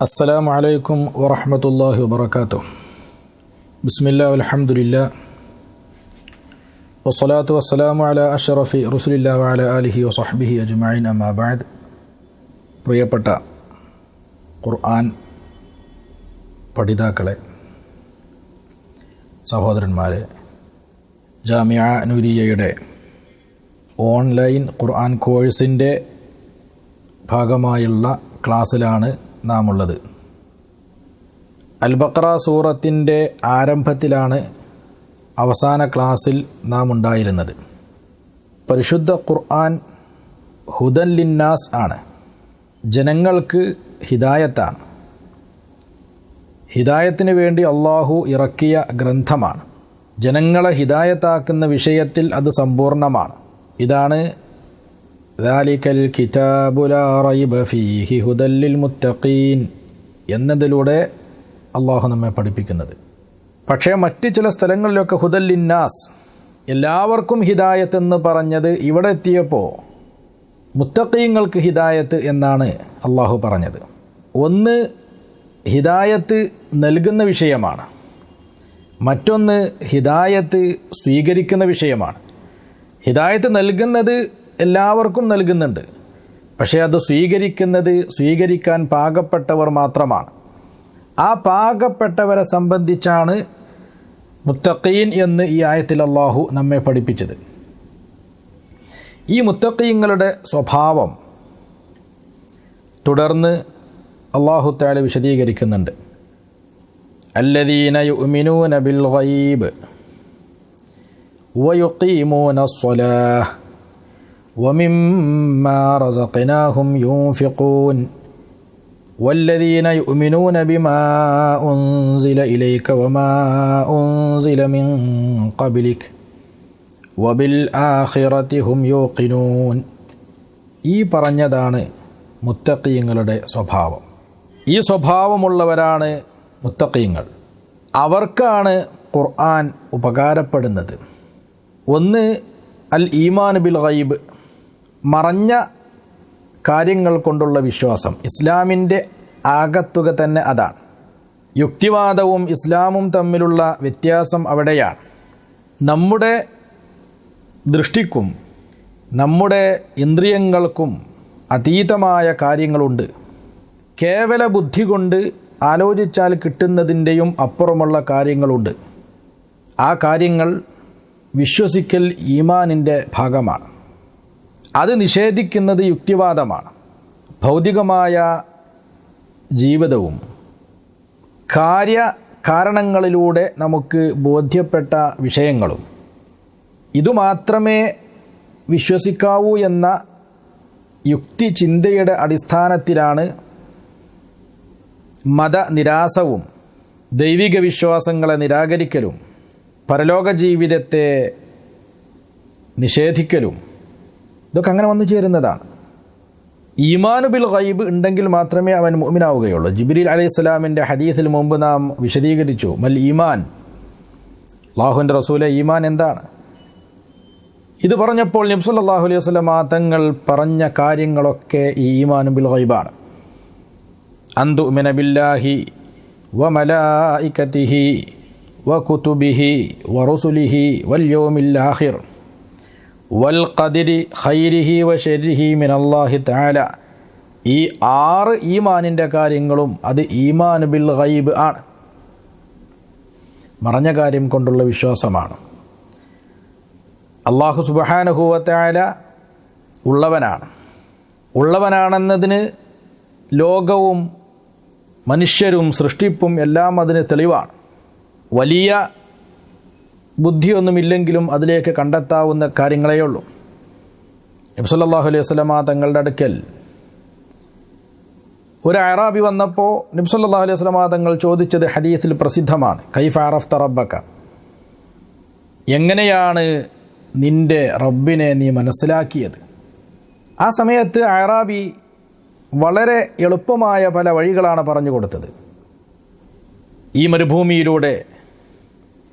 അസ്സലാമു അലൈക്കും വറഹ്മത്തുള്ളാഹി വബറകാതുഹു. ബിസ്മില്ലാഹി വൽഹംദുലില്ലാഹ് വസ്സലാത്തു വസ്സലാമു അലാ അഷ്റഫി റസൂലില്ലാഹി വഅലാ ആലിഹി വസഹ്ബിഹി അജ്മഈൻ. അമ്മാ ബഅദ്. പ്രിയപ്പെട്ട ഖുർആൻ പഠിതാക്കളെ, സഹോദരന്മാരെ, ജാമിഅ നൂരിയയുടെ ഓൺലൈൻ ഖുർആൻ കോഴ്സിൻ്റെ ഭാഗമായുള്ള ക്ലാസ്സിലാണ് നാം ഉള്ളത്. അൽ ബഖറ സൂറത്തിൻ്റെ ആരംഭത്തിലാണ് അവസാന ക്ലാസ്സിൽ നാം ഉണ്ടായിരുന്നത്. പരിശുദ്ധ ഖുർആൻ ഹുദൻ ലിന്നാസ് ആണ്, ജനങ്ങൾക്ക് ഹിദായത്താണ്. ഹിദായത്തിന് വേണ്ടി അള്ളാഹു ഇറക്കിയ ഗ്രന്ഥമാണ്. ജനങ്ങളെ ഹിദായത്താക്കുന്ന വിഷയത്തിൽ അത് സമ്പൂർണ്ണമാണ്. ഇതാണ് ദാലികൽ കിതാബു ലാ റൈബ ഫീഹി ഹുദൽ ലിൽ മുത്തഖീൻ എന്നതിലൂടെ അള്ളാഹു നമ്മെ പഠിപ്പിക്കുന്നത്. പക്ഷേ മറ്റ് ചില സ്ഥലങ്ങളിലൊക്കെ ഹുദൽ ലിന്നാസ്, എല്ലാവർക്കും ഹിദായത്ത് എന്ന് പറഞ്ഞത് ഇവിടെ എത്തിയപ്പോൾ മുത്തഖീങ്ങൾക്ക് ഹിദായത്ത് എന്നാണ് അള്ളാഹു പറഞ്ഞത്. ഒന്ന് ഹിദായത്ത് നൽകുന്ന വിഷയമാണ്, മറ്റൊന്ന് ഹിദായത്ത് സ്വീകരിക്കുന്ന വിഷയമാണ്. ഹിദായത്ത് നൽകുന്നത് എല്ലാവർക്കും നൽകുന്നുണ്ട്, പക്ഷേ അത് സ്വീകരിക്കാൻ പാകപ്പെട്ടവർ മാത്രമാണ്. ആ പാകപ്പെട്ടവരെ സംബന്ധിച്ചാണ് മുത്തഖീൻ എന്ന് ഈ ആയത്തിൽ അള്ളാഹു നമ്മെ പഠിപ്പിച്ചത്. ഈ മുത്തഖീങ്ങളുടെ സ്വഭാവം തുടർന്ന് അള്ളാഹു തആല വിശദീകരിക്കുന്നുണ്ട്. അല്ലദീന യുഅ്മിനൂന ബിൽ ഗൈബ് വയുഖീമൂന സ്സലാഹ് ومما رزقناهم ينفقون والذين يؤمنون بما أنزل إليك وما أنزل من قبلك وبالآخرة هم يوقنون. ഈ പറഞ്ഞതാണ് മുത്തഖീങ്ങളുടെ സ്വഭാവം. ഈ സ്വഭാവമുള്ളവരാണ് മുത്തഖീങ്ങൾ. അവർക്കാണ് ഖുർആൻ ഉപകാരപ്പെടുന്നത്. ഒന്ന് അൽ ഈമാൻ ബിൽ ഗൈബ്, മറഞ്ഞ കാര്യങ്ങൾ കൊണ്ടുള്ള വിശ്വാസം. ഇസ്ലാമിൻ്റെ ആകത്തുക തന്നെ അതാണ്. യുക്തിവാദവും ഇസ്ലാമും തമ്മിലുള്ള വ്യത്യാസം അവിടെയാണ്. നമ്മുടെ ദൃഷ്ടിക്കും നമ്മുടെ ഇന്ദ്രിയങ്ങൾക്കും അതീതമായ കാര്യങ്ങളുണ്ട്. കേവല ബുദ്ധി കൊണ്ട് ആലോചിച്ചാൽ കിട്ടുന്നതിൻ്റെയും അപ്പുറമുള്ള കാര്യങ്ങളുണ്ട്. ആ കാര്യങ്ങൾ വിശ്വസിക്കൽ ഈമാനിൻ്റെ ഭാഗമാണ്. അത് നിഷേധിക്കുന്നത് യുക്തിവാദമാണ്. ഭൗതികമായ ജീവിതവും കാരണങ്ങളിലൂടെ നമുക്ക് ബോധ്യപ്പെട്ട വിഷയങ്ങളും ഇതുമാത്രമേ വിശ്വസിക്കാവൂ എന്ന യുക്തി ചിന്തയുടെ അടിസ്ഥാനത്തിലാണ് മതനിരാസവും ദൈവിക വിശ്വാസങ്ങളെ നിരാകരിക്കലും പരലോക ജീവിതത്തെ നിഷേധിക്കലും ഇതൊക്കെ അങ്ങനെ വന്നു ചേരുന്നതാണ്. ഈമാനു ബിൽ ഗൈബ് ഉണ്ടെങ്കിൽ മാത്രമേ അവൻ മുഅ്മിനാവുകയുള്ളൂ. ജിബ്രീൽ അലൈഹിസ്സലാമിൻ്റെ ഹദീസിൽ മുമ്പ് നാം വിശദീകരിച്ചു. മൽ ഈമാൻ, അല്ലാഹുവിൻ്റെ റസൂലെ, ഈമാൻ എന്താണ്? ഇത് പറഞ്ഞപ്പോൾ നബി സല്ലല്ലാഹു അലൈഹി വസല്ലം തങ്ങൾ പറഞ്ഞ കാര്യങ്ങളൊക്കെ ഈ ഈമാനു ബിൽ ഗൈബാണ്. അൻ തുഅ്മിന ബില്ലാഹി വ മലായികതിഹി വകുതുബിഹി വറുസുലിഹി വൽ യൗമിൽ ആഖിർ വൽ ഖദരി ഖൈരിഹി വശർരിഹി മിനല്ലാഹി തആല. ഈ 6 ഈമാനിൻ്റെ കാര്യങ്ങളും അത് ഈമാൻ ബിൽ ഗൈബ് ആണ്, മറഞ്ഞ കാര്യം കൊണ്ടുള്ള വിശ്വാസമാണ്. അല്ലാഹു സുബ്ഹാനഹു വ തആല ഉള്ളവനാണെന്നതിന് ലോകവും മനുഷ്യരും സൃഷ്ടിപ്പും എല്ലാം അതിന് തെളിവാണ്. വലിയ ബുദ്ധിയൊന്നുമില്ലെങ്കിലും അതിലേക്ക് കണ്ടെത്താവുന്ന കാര്യങ്ങളേയുള്ളൂ. നബി സല്ലല്ലാഹു അലൈഹി വസല്ലം തങ്ങളുടെ അടുക്കൽ ഒരു അറാബി വന്നപ്പോൾ നബി സല്ലല്ലാഹു അലൈഹി വസല്ലം തങ്ങൾ ചോദിച്ചത് ഹദീസിൽ പ്രസിദ്ധമാണ്. കൈഫ അറഫ്ത റബ്ബക, എങ്ങനെയാണ് നിൻ്റെ റബ്ബിനെ നീ മനസ്സിലാക്കിയത്? ആ സമയത്ത് അറാബി വളരെ എളുപ്പമായ പല വഴികളാണ് പറഞ്ഞു കൊടുത്തത്. ഈ മരുഭൂമിയിലൂടെ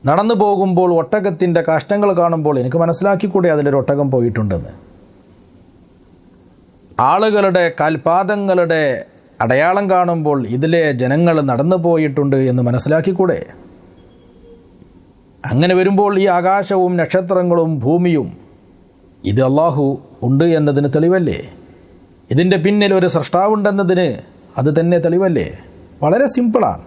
നടന്നു പോകുമ്പോൾ ഒട്ടകത്തിൻ്റെ കാഷ്ടങ്ങൾ കാണുമ്പോൾ എനിക്ക് മനസ്സിലാക്കിക്കൂടെ അതിലൊരു ഒട്ടകം പോയിട്ടുണ്ടെന്ന്. ആളുകളുടെ കാൽപാദങ്ങളുടെ അടയാളം കാണുമ്പോൾ ഇതിലെ ജനങ്ങൾ നടന്നു പോയിട്ടുണ്ട് എന്ന് മനസ്സിലാക്കിക്കൂടെ? അങ്ങനെ വരുമ്പോൾ ഈ ആകാശവും നക്ഷത്രങ്ങളും ഭൂമിയും ഇത് അള്ളാഹു ഉണ്ട് എന്നതിന് തെളിവല്ലേ? ഇതിൻ്റെ പിന്നിൽ ഒരു സൃഷ്ടാവുണ്ടെന്നതിന് അത് തന്നെ തെളിവല്ലേ? വളരെ സിമ്പിളാണ്.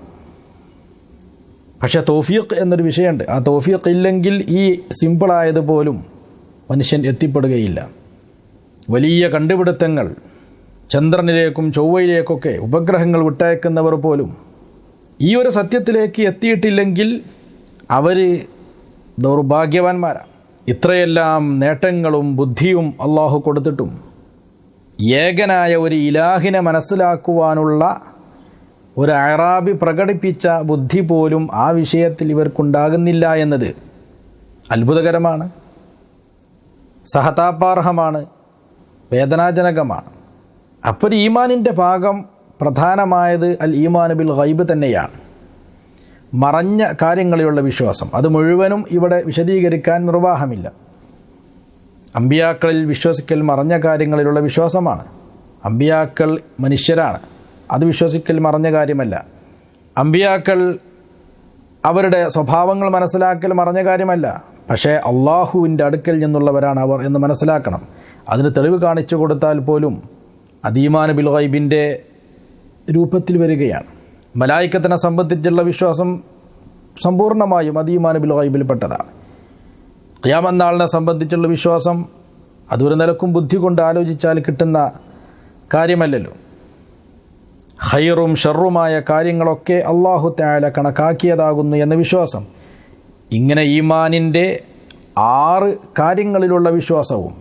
പക്ഷേ തൗഫീഖ് എന്നൊരു വിഷയമുണ്ട്. ആ തൗഫീഖ് ഇല്ലെങ്കിൽ ഈ സിമ്പിളായതുപോലും മനുഷ്യൻ എത്തിപ്പെടുകയില്ല. വലിയ കണ്ടുപിടുത്തങ്ങൾ, ചന്ദ്രനിലേക്കും ചൊവ്വയിലേക്കൊക്കെ ഉപഗ്രഹങ്ങൾ വിട്ടയക്കുന്നവർ പോലും ഈ ഒരു സത്യത്തിലേക്ക് എത്തിയിട്ടില്ലെങ്കിൽ അവർ ദൗർഭാഗ്യവാന്മാരാണ്. ഇത്രയെല്ലാം നേട്ടങ്ങളും ബുദ്ധിയും അള്ളാഹു കൊടുത്തിട്ടും ഏകനായ ഒരു ഇലാഹിനെ മനസ്സിലാക്കുവാനുള്ള ഒരു അറാബി പ്രകടിപ്പിച്ച ബുദ്ധി പോലും ആ വിഷയത്തിൽ ഇവർക്കുണ്ടാകുന്നില്ല എന്നത് അത്ഭുതകരമാണ്, സഹതാപാർഹമാണ്, വേദനാജനകമാണ്. അപ്പോൾ ഈമാനിൻ്റെ ഭാഗം പ്രധാനമായത് അൽ ഈമാൻ ബിൽ ഗൈബ് തന്നെയാണ്. മറഞ്ഞ കാര്യങ്ങളിലുള്ള വിശ്വാസം, അത് മുഴുവനും ഇവിടെ വിശദീകരിക്കാൻ നിർവാഹമില്ല. അമ്പിയാക്കളിൽ വിശ്വസിക്കൽ മറഞ്ഞ കാര്യങ്ങളിലുള്ള വിശ്വാസമാണ്. അമ്പിയാക്കൾ മനുഷ്യരാണ്, അത് വിശ്വസിക്കൽ മറഞ്ഞ കാര്യമല്ല. അമ്പിയാക്കൾ അവരുടെ സ്വഭാവങ്ങൾ മനസ്സിലാക്കൽ മറഞ്ഞ കാര്യമല്ല. പക്ഷേ അള്ളാഹുവിൻ്റെ അടുക്കൽ നിന്നുള്ളവരാണ് അവർ എന്ന് മനസ്സിലാക്കണം. അതിന് തെളിവ് കാണിച്ചു കൊടുത്താൽ പോലും അത് ഈമാൻ ബിൽ ഗൈബിൻ്റെ രൂപത്തിൽ വരികയാണ്. മലായിക്കത്തിനെ സംബന്ധിച്ചുള്ള വിശ്വാസം സമ്പൂർണ്ണമായും അത് ഈമാൻ ബിൽ ഗൈബിൽപ്പെട്ടതാണ്. ഖിയാമത്ത് നാളിനെ സംബന്ധിച്ചുള്ള വിശ്വാസം അതൊരു നിലക്കും ബുദ്ധി കൊണ്ട് ആലോചിച്ചാൽ കിട്ടുന്ന കാര്യമല്ലല്ലോ. ഖൈറും ഷറുമായ കാര്യങ്ങളൊക്കെ അല്ലാഹു തആല കണക്കാക്കിയതാകുന്നു എന്ന വിശ്വാസം. ഇങ്ങനെ ഈമാനിൻ്റെ 6 കാര്യങ്ങളിലുള്ള വിശ്വാസവും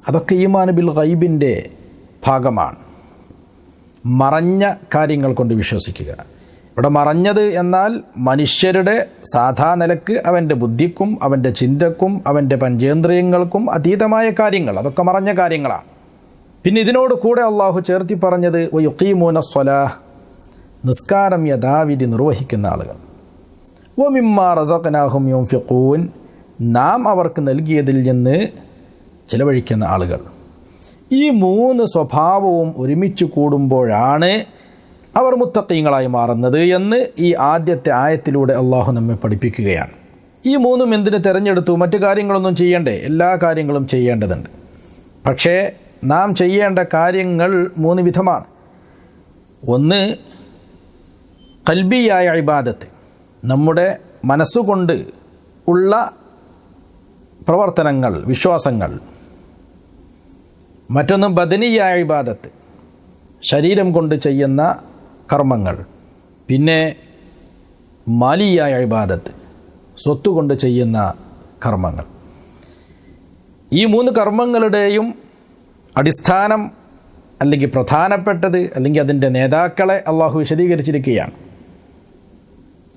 അതൊക്കെ ഈമാൻ ബിൽ ഗൈബിൻ്റെ ഭാഗമാണ്. മറഞ്ഞ കാര്യങ്ങൾ കൊണ്ട് വിശ്വസിക്കുക. ഇവിടെ മറഞ്ഞത് എന്നാൽ മനുഷ്യരുടെ സാധാ നിലക്ക് അവൻ്റെ ബുദ്ധിക്കും അവൻ്റെ ചിന്തക്കും അവൻ്റെ പഞ്ചേന്ദ്രിയങ്ങൾക്കും അതീതമായ കാര്യങ്ങൾ, അതൊക്കെ മറഞ്ഞ കാര്യങ്ങളാണ്. പിന്നെ ഇതിനോട് കൂടെ അള്ളാഹു ചേർത്തി പറഞ്ഞത് വയുഖീമൂന സ്വലാഹ്, നിസ്കാരം യഥാവിധി നിർവഹിക്കുന്ന ആളുകൾ. വമിമ്മാ റസഖ്നാഹും യുൻഫിഖൂൻ, നാം അവർക്ക് നൽകിയതിൽ നിന്ന് ചിലവഴിക്കുന്ന ആളുകൾ. ഈ 3 സ്വഭാവവും ഒരുമിച്ച് കൂടുമ്പോഴാണ് അവർ മുത്തഖീങ്ങളായി മാറുന്നത് എന്ന് ഈ ആദ്യത്തെ ആയത്തിലൂടെ അള്ളാഹു നമ്മെ പഠിപ്പിക്കുകയാണ്. ഈ 3 എന്തിന് തിരഞ്ഞെടുത്തു? മറ്റു കാര്യങ്ങളൊന്നും ചെയ്യണ്ടേ? എല്ലാ കാര്യങ്ങളും ചെയ്യേണ്ടതുണ്ട്. പക്ഷേ നാം ചെയ്യേണ്ട കാര്യങ്ങൾ 3 വിധമാണ്. ഒന്ന്, ഖൽബിയായ ഇബാദത്ത്, നമ്മുടെ മനസ്സുകൊണ്ട് ഉള്ള പ്രവർത്തനങ്ങൾ, വിശ്വാസങ്ങൾ. മറ്റൊന്ന് ബദനിയായ ഇബാദത്ത്, ശരീരം കൊണ്ട് ചെയ്യുന്ന കർമ്മങ്ങൾ. പിന്നെ മാലിയായ ഇബാദത്ത്, സ്വത്തുകൊണ്ട് ചെയ്യുന്ന കർമ്മങ്ങൾ. ഈ 3 കർമ്മങ്ങളുടെയും അടിസ്ഥാനം അല്ലെങ്കിൽ പ്രധാനപ്പെട്ടത് അല്ലെങ്കിൽ അതിൻ്റെ നേതാക്കളെ അള്ളാഹു വിശദീകരിച്ചിരിക്കുകയാണ്.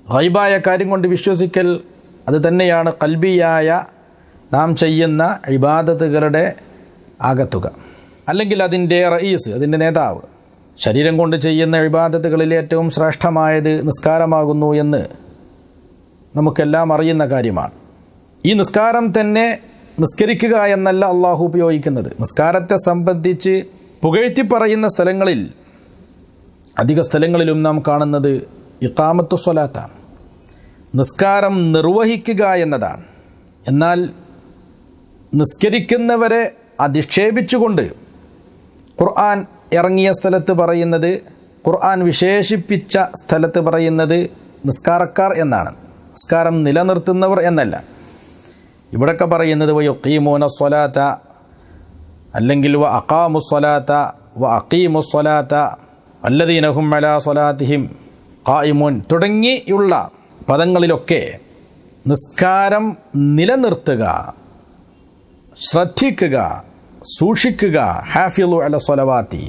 ഗൈബായ കാര്യം കൊണ്ട് വിശ്വസിക്കൽ അത് തന്നെയാണ് ഖൽബിയായ നാം ചെയ്യുന്ന ഇബാദത്തുകളുടെ ആകത്തുക, അല്ലെങ്കിൽ അതിൻ്റെ റഈസ്, അതിൻ്റെ നേതാവ്. ശരീരം കൊണ്ട് ചെയ്യുന്ന ഇബാദത്തുകളിൽ ഏറ്റവും ശ്രേഷ്ഠമായത് നിസ്കാരമാകുന്നു എന്ന് നമുക്കെല്ലാം അറിയുന്ന കാര്യമാണ്. ഈ നിസ്കാരം തന്നെ നിസ്കരിക്കുക എന്നല്ല അള്ളാഹു ഉപയോഗിക്കുന്നത്. നിസ്കാരത്തെ സംബന്ധിച്ച് പുകഴ്ത്തി പറയുന്ന സ്ഥലങ്ങളിൽ അധിക സ്ഥലങ്ങളിലും നാം കാണുന്നത് ഇഖാമത്തു സ്വലാത്താണ്, നിസ്കാരം നിർവഹിക്കുക എന്നതാണ്. എന്നാൽ നിസ്കരിക്കുന്നവരെ അധിക്ഷേപിച്ചുകൊണ്ട് ഖുർആൻ ഇറങ്ങിയ സ്ഥലത്ത് പറയുന്നത്, ഖുർആൻ വിശേഷിപ്പിച്ച സ്ഥലത്ത് പറയുന്നത് നിസ്കാരക്കാർ എന്നാണ്, നിസ്കാരം നിലനിർത്തുന്നവർ എന്നല്ല. ഇവിടൊക്കെ പറയുന്നത് വയുഖീമൂന സ്വലാത്ത, അല്ലെങ്കിൽ വ അഖാമു സ്വലാത്ത, വ അഖീമു സ്വലാത്ത, അല്ലദീന ഹും അലാ സ്വലാത്തിഹിം ഖായിമൂൻ തുടങ്ങിയുള്ള പദങ്ങളിലൊക്കെ നിസ്കാരം നിലനിർത്തുക, ശ്രദ്ധിക്കുക, സൂക്ഷിക്കുക, ഹാഫിളു അല സ്വലവാത്തി,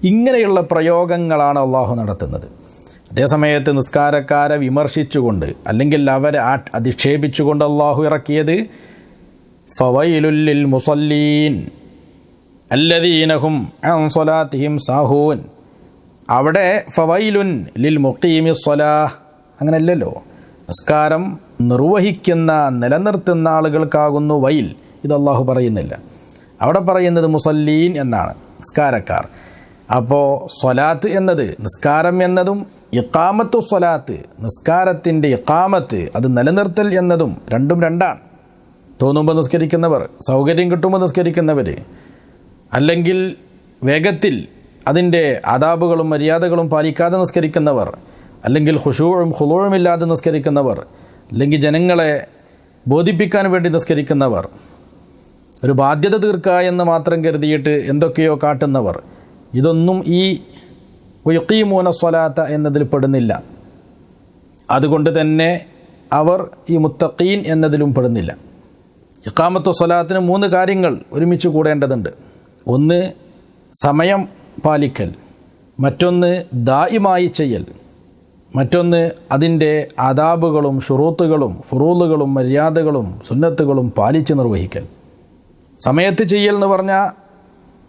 ഇങ്ങനെയുള്ള പ്രയോഗങ്ങളാണ് അള്ളാഹു നടത്തുന്നത്. അതേസമയത്ത് നിസ്കാരക്കാരെ വിമർശിച്ചുകൊണ്ട് അല്ലെങ്കിൽ അവരെ അധിക്ഷേപിച്ചുകൊണ്ട് അള്ളാഹു ഇറക്കിയത് ഫവൈലുൽ ലിൽ മുസല്ലീൻ അല്ലദീന ഹും അൻ സ്വലാത്തിഹിം സാഹൂൻ. അവിടെ ഫവൈലുൻ ലിൽ മുഖീമി സ്വലാഹ് അങ്ങനെയല്ലല്ലോ. നിസ്കാരം നിർവഹിക്കുന്ന നിലനിർത്തുന്ന ആളുകൾക്കാകുന്നു വൈൽ, ഇത് അള്ളാഹു പറയുന്നില്ല. അവിടെ പറയുന്നത് മുസല്ലീൻ എന്നാണ്, നിസ്കാരക്കാർ. അപ്പോൾ സ്വലാത്ത് എന്നത്, നിസ്കാരം എന്നതും ഇഖാമത്തു സ്വലാത്ത്, നിസ്കാരത്തിൻ്റെ ഇഖാമത്ത്, അത് നിലനിർത്തൽ എന്നതും രണ്ടും രണ്ടാണ്. തോന്നുമ്പോൾ നിസ്കരിക്കുന്നവർ, സൗകര്യം കിട്ടുമ്പോൾ നിസ്കരിക്കുന്നവർ, അല്ലെങ്കിൽ വേഗത്തിൽ അതിൻ്റെ ആദാബുകളും മര്യാദകളും പാലിക്കാതെ നിസ്കരിക്കുന്നവർ, അല്ലെങ്കിൽ ഖുശൂഉം ഖുളൂഉം ഇല്ലാതെ നിസ്കരിക്കുന്നവർ, അല്ലെങ്കിൽ ജനങ്ങളെ ബോധിപ്പിക്കാൻ വേണ്ടി നിസ്കരിക്കുന്നവർ, ഒരു ബാധ്യത തീർക്കുക എന്ന് മാത്രം കരുതിയിട്ട് എന്തൊക്കെയോ കാട്ടുന്നവർ, ഇതൊന്നും ഈ യുഖീമൂന സ്വലാത്ത എന്നതിൽ പെടുന്നില്ല. അതുകൊണ്ട് തന്നെ അവർ ഈ മുത്തഖീൻ എന്നതിലും പെടുന്നില്ല. ഇഖാമത്തു സ്വലാത്തിന് 3 കാര്യങ്ങൾ ഒരുമിച്ച് കൂടേണ്ടതുണ്ട്. ഒന്ന് സമയം പാലിക്കൽ, മറ്റൊന്ന് ദായിമായി ചെയ്യൽ, മറ്റൊന്ന് അതിൻ്റെ ആദാബുകളും ഷുറൂത്തുകളും ഫുറൂലുകളും മര്യാദകളും സുന്നത്തുകളും പാലിച്ച് നിർവഹിക്കൽ. സമയത്ത് ചെയ്യൽ എന്ന് പറഞ്ഞാൽ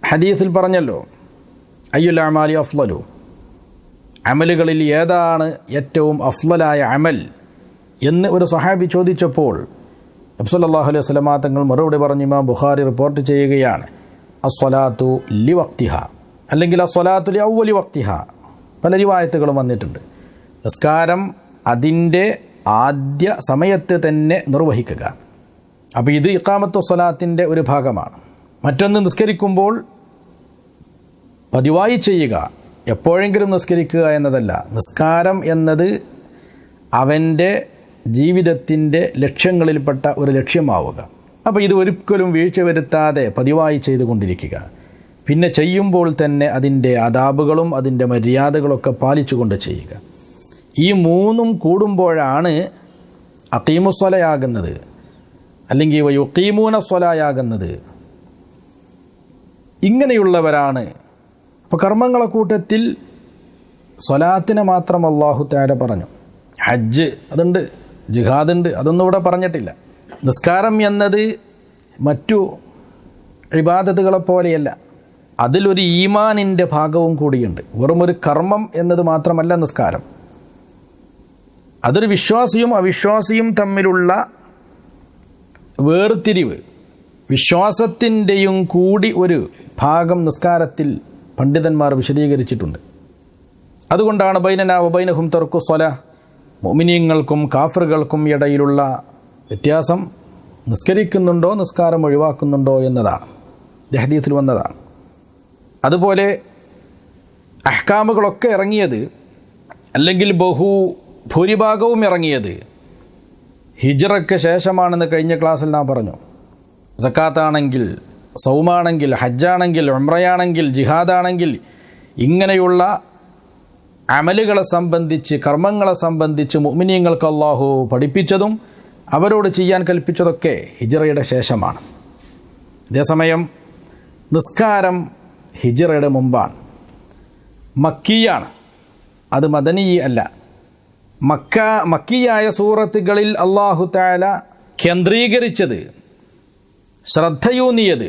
ഹദീസിൽ പറഞ്ഞല്ലോ, അയ്യുൽ അമാലി അഫ്ളലു, അമലുകളിൽ ഏതാണ് ഏറ്റവും അഫ്ളലായ അമൽ എന്ന് ഒരു സഹാബി ചോദിച്ചപ്പോൾ നബി സല്ലല്ലാഹു അലൈഹി വസല്ലം തങ്ങൾ മറുപടി പറഞ്ഞു. ഇമാം ബുഖാരി റിപ്പോർട്ട് ചെയ്യുകയാണ്, അസ്വലാത്തു ലി വക്തിഹ, അല്ലെങ്കിൽ അസ്വലാത്തു ലി അവ്വലി വക്തിഹ. പല റിവായത്തുകളും വന്നിട്ടുണ്ട്. നിസ്കാരം അതിൻ്റെ ആദ്യ സമയത്ത് തന്നെ നിർവഹിക്കുക. അപ്പോൾ ഇത് ഇഖാമത്തു സ്വലാത്തിൻ്റെ ഒരു ഭാഗമാണ്. മറ്റൊന്ന് നിസ്കരിക്കുമ്പോൾ പതിവായി ചെയ്യുക, എപ്പോഴെങ്കിലും നിസ്കരിക്കുക എന്നതല്ല. നിസ്കാരം എന്നത് അവൻ്റെ ജീവിതത്തിൻ്റെ ലക്ഷ്യങ്ങളിൽപ്പെട്ട ഒരു ലക്ഷ്യമാവുക. അപ്പോൾ ഇത് ഒരിക്കലും വീഴ്ച വരുത്താതെ പതിവായി ചെയ്തുകൊണ്ടിരിക്കുക. പിന്നെ ചെയ്യുമ്പോൾ തന്നെ അതിൻ്റെ ആദാബുകളും അതിൻ്റെ മര്യാദകളൊക്കെ പാലിച്ചുകൊണ്ട് ചെയ്യുക. ഈ 3 കൂടുമ്പോഴാണ് അഖീമുസ്വലയാകുന്നത്, അല്ലെങ്കിൽ യുഖീമൂന സ്വലായാകുന്നത്. ഇങ്ങനെയുള്ളവരാണ്. അപ്പോൾ കർമ്മങ്ങളെ കൂട്ടത്തിൽ സ്വലാത്തിനെ മാത്രം അല്ലാഹു തആല പറഞ്ഞു. ഹജ്ജ് അതുണ്ട്, ജിഹാദുണ്ട്, അതൊന്നും ഇവിടെ പറഞ്ഞിട്ടില്ല. നിസ്കാരം എന്നത് മറ്റു ഇബാദത്തുകളെ പോലെയല്ല, അതിലൊരു ഈമാനിൻ്റെ ഭാഗവും കൂടിയുണ്ട്. വെറുമൊരു കർമ്മം എന്നത് മാത്രമല്ല നിസ്കാരം. അതൊരു വിശ്വാസിയും അവിശ്വാസിയും തമ്മിലുള്ള വേർതിരിവ്, വിശ്വാസത്തിൻ്റെയും കൂടി ഒരു ഭാഗം നിസ്കാരത്തിൽ പണ്ഡിതന്മാർ വിശദീകരിച്ചിട്ടുണ്ട്. അതുകൊണ്ടാണ് ബൈനനാ വബൈനഹും തർക്കു സ്വലാ, മുഅ്മിനീങ്ങൾക്കും കാഫിറുകൾക്കും ഇടയിലുള്ള വ്യത്യാസം നിസ്കരിക്കുന്നുണ്ടോ നിസ്കാരം ഒഴിവാക്കുന്നുണ്ടോ എന്നതാണ്. ഹദീസിൽ വന്നതാണ്. അതുപോലെ അഹ്കാമുകളൊക്കെ ഇറങ്ങിയത്, അല്ലെങ്കിൽ ഭൂരിഭാഗവും ഇറങ്ങിയത് ഹിജ്റയ്ക്ക് ശേഷമാണെന്ന് കഴിഞ്ഞ ക്ലാസ്സിൽ നാം പറഞ്ഞു. സക്കാത്താണെങ്കിൽ, സൗമാണെങ്കിൽ, ഹജ്ജാണെങ്കിൽ, ഉംറയാണെങ്കിൽ, ജിഹാദാണെങ്കിൽ, ഇങ്ങനെയുള്ള അമലുകളെ സംബന്ധിച്ച്, കർമ്മങ്ങളെ സംബന്ധിച്ച് മുഅ്മിനീങ്ങൾക്ക് അല്ലാഹു പഠിപ്പിച്ചതും അവരോട് ചെയ്യാൻ കൽപ്പിച്ചതൊക്കെ ഹിജ്റയുടെ ശേഷമാണ്. അതേസമയം നിസ്കാരം ഹിജ്റയുടെ മുമ്പാണ്, മക്കിയാണ്, അത് മദനീ അല്ല. മക്കിയായ സൂറത്തുകളിൽ അല്ലാഹു തആല കേന്ദ്രീകരിച്ചത്, ശ്രദ്ധയൂന്നിയത്,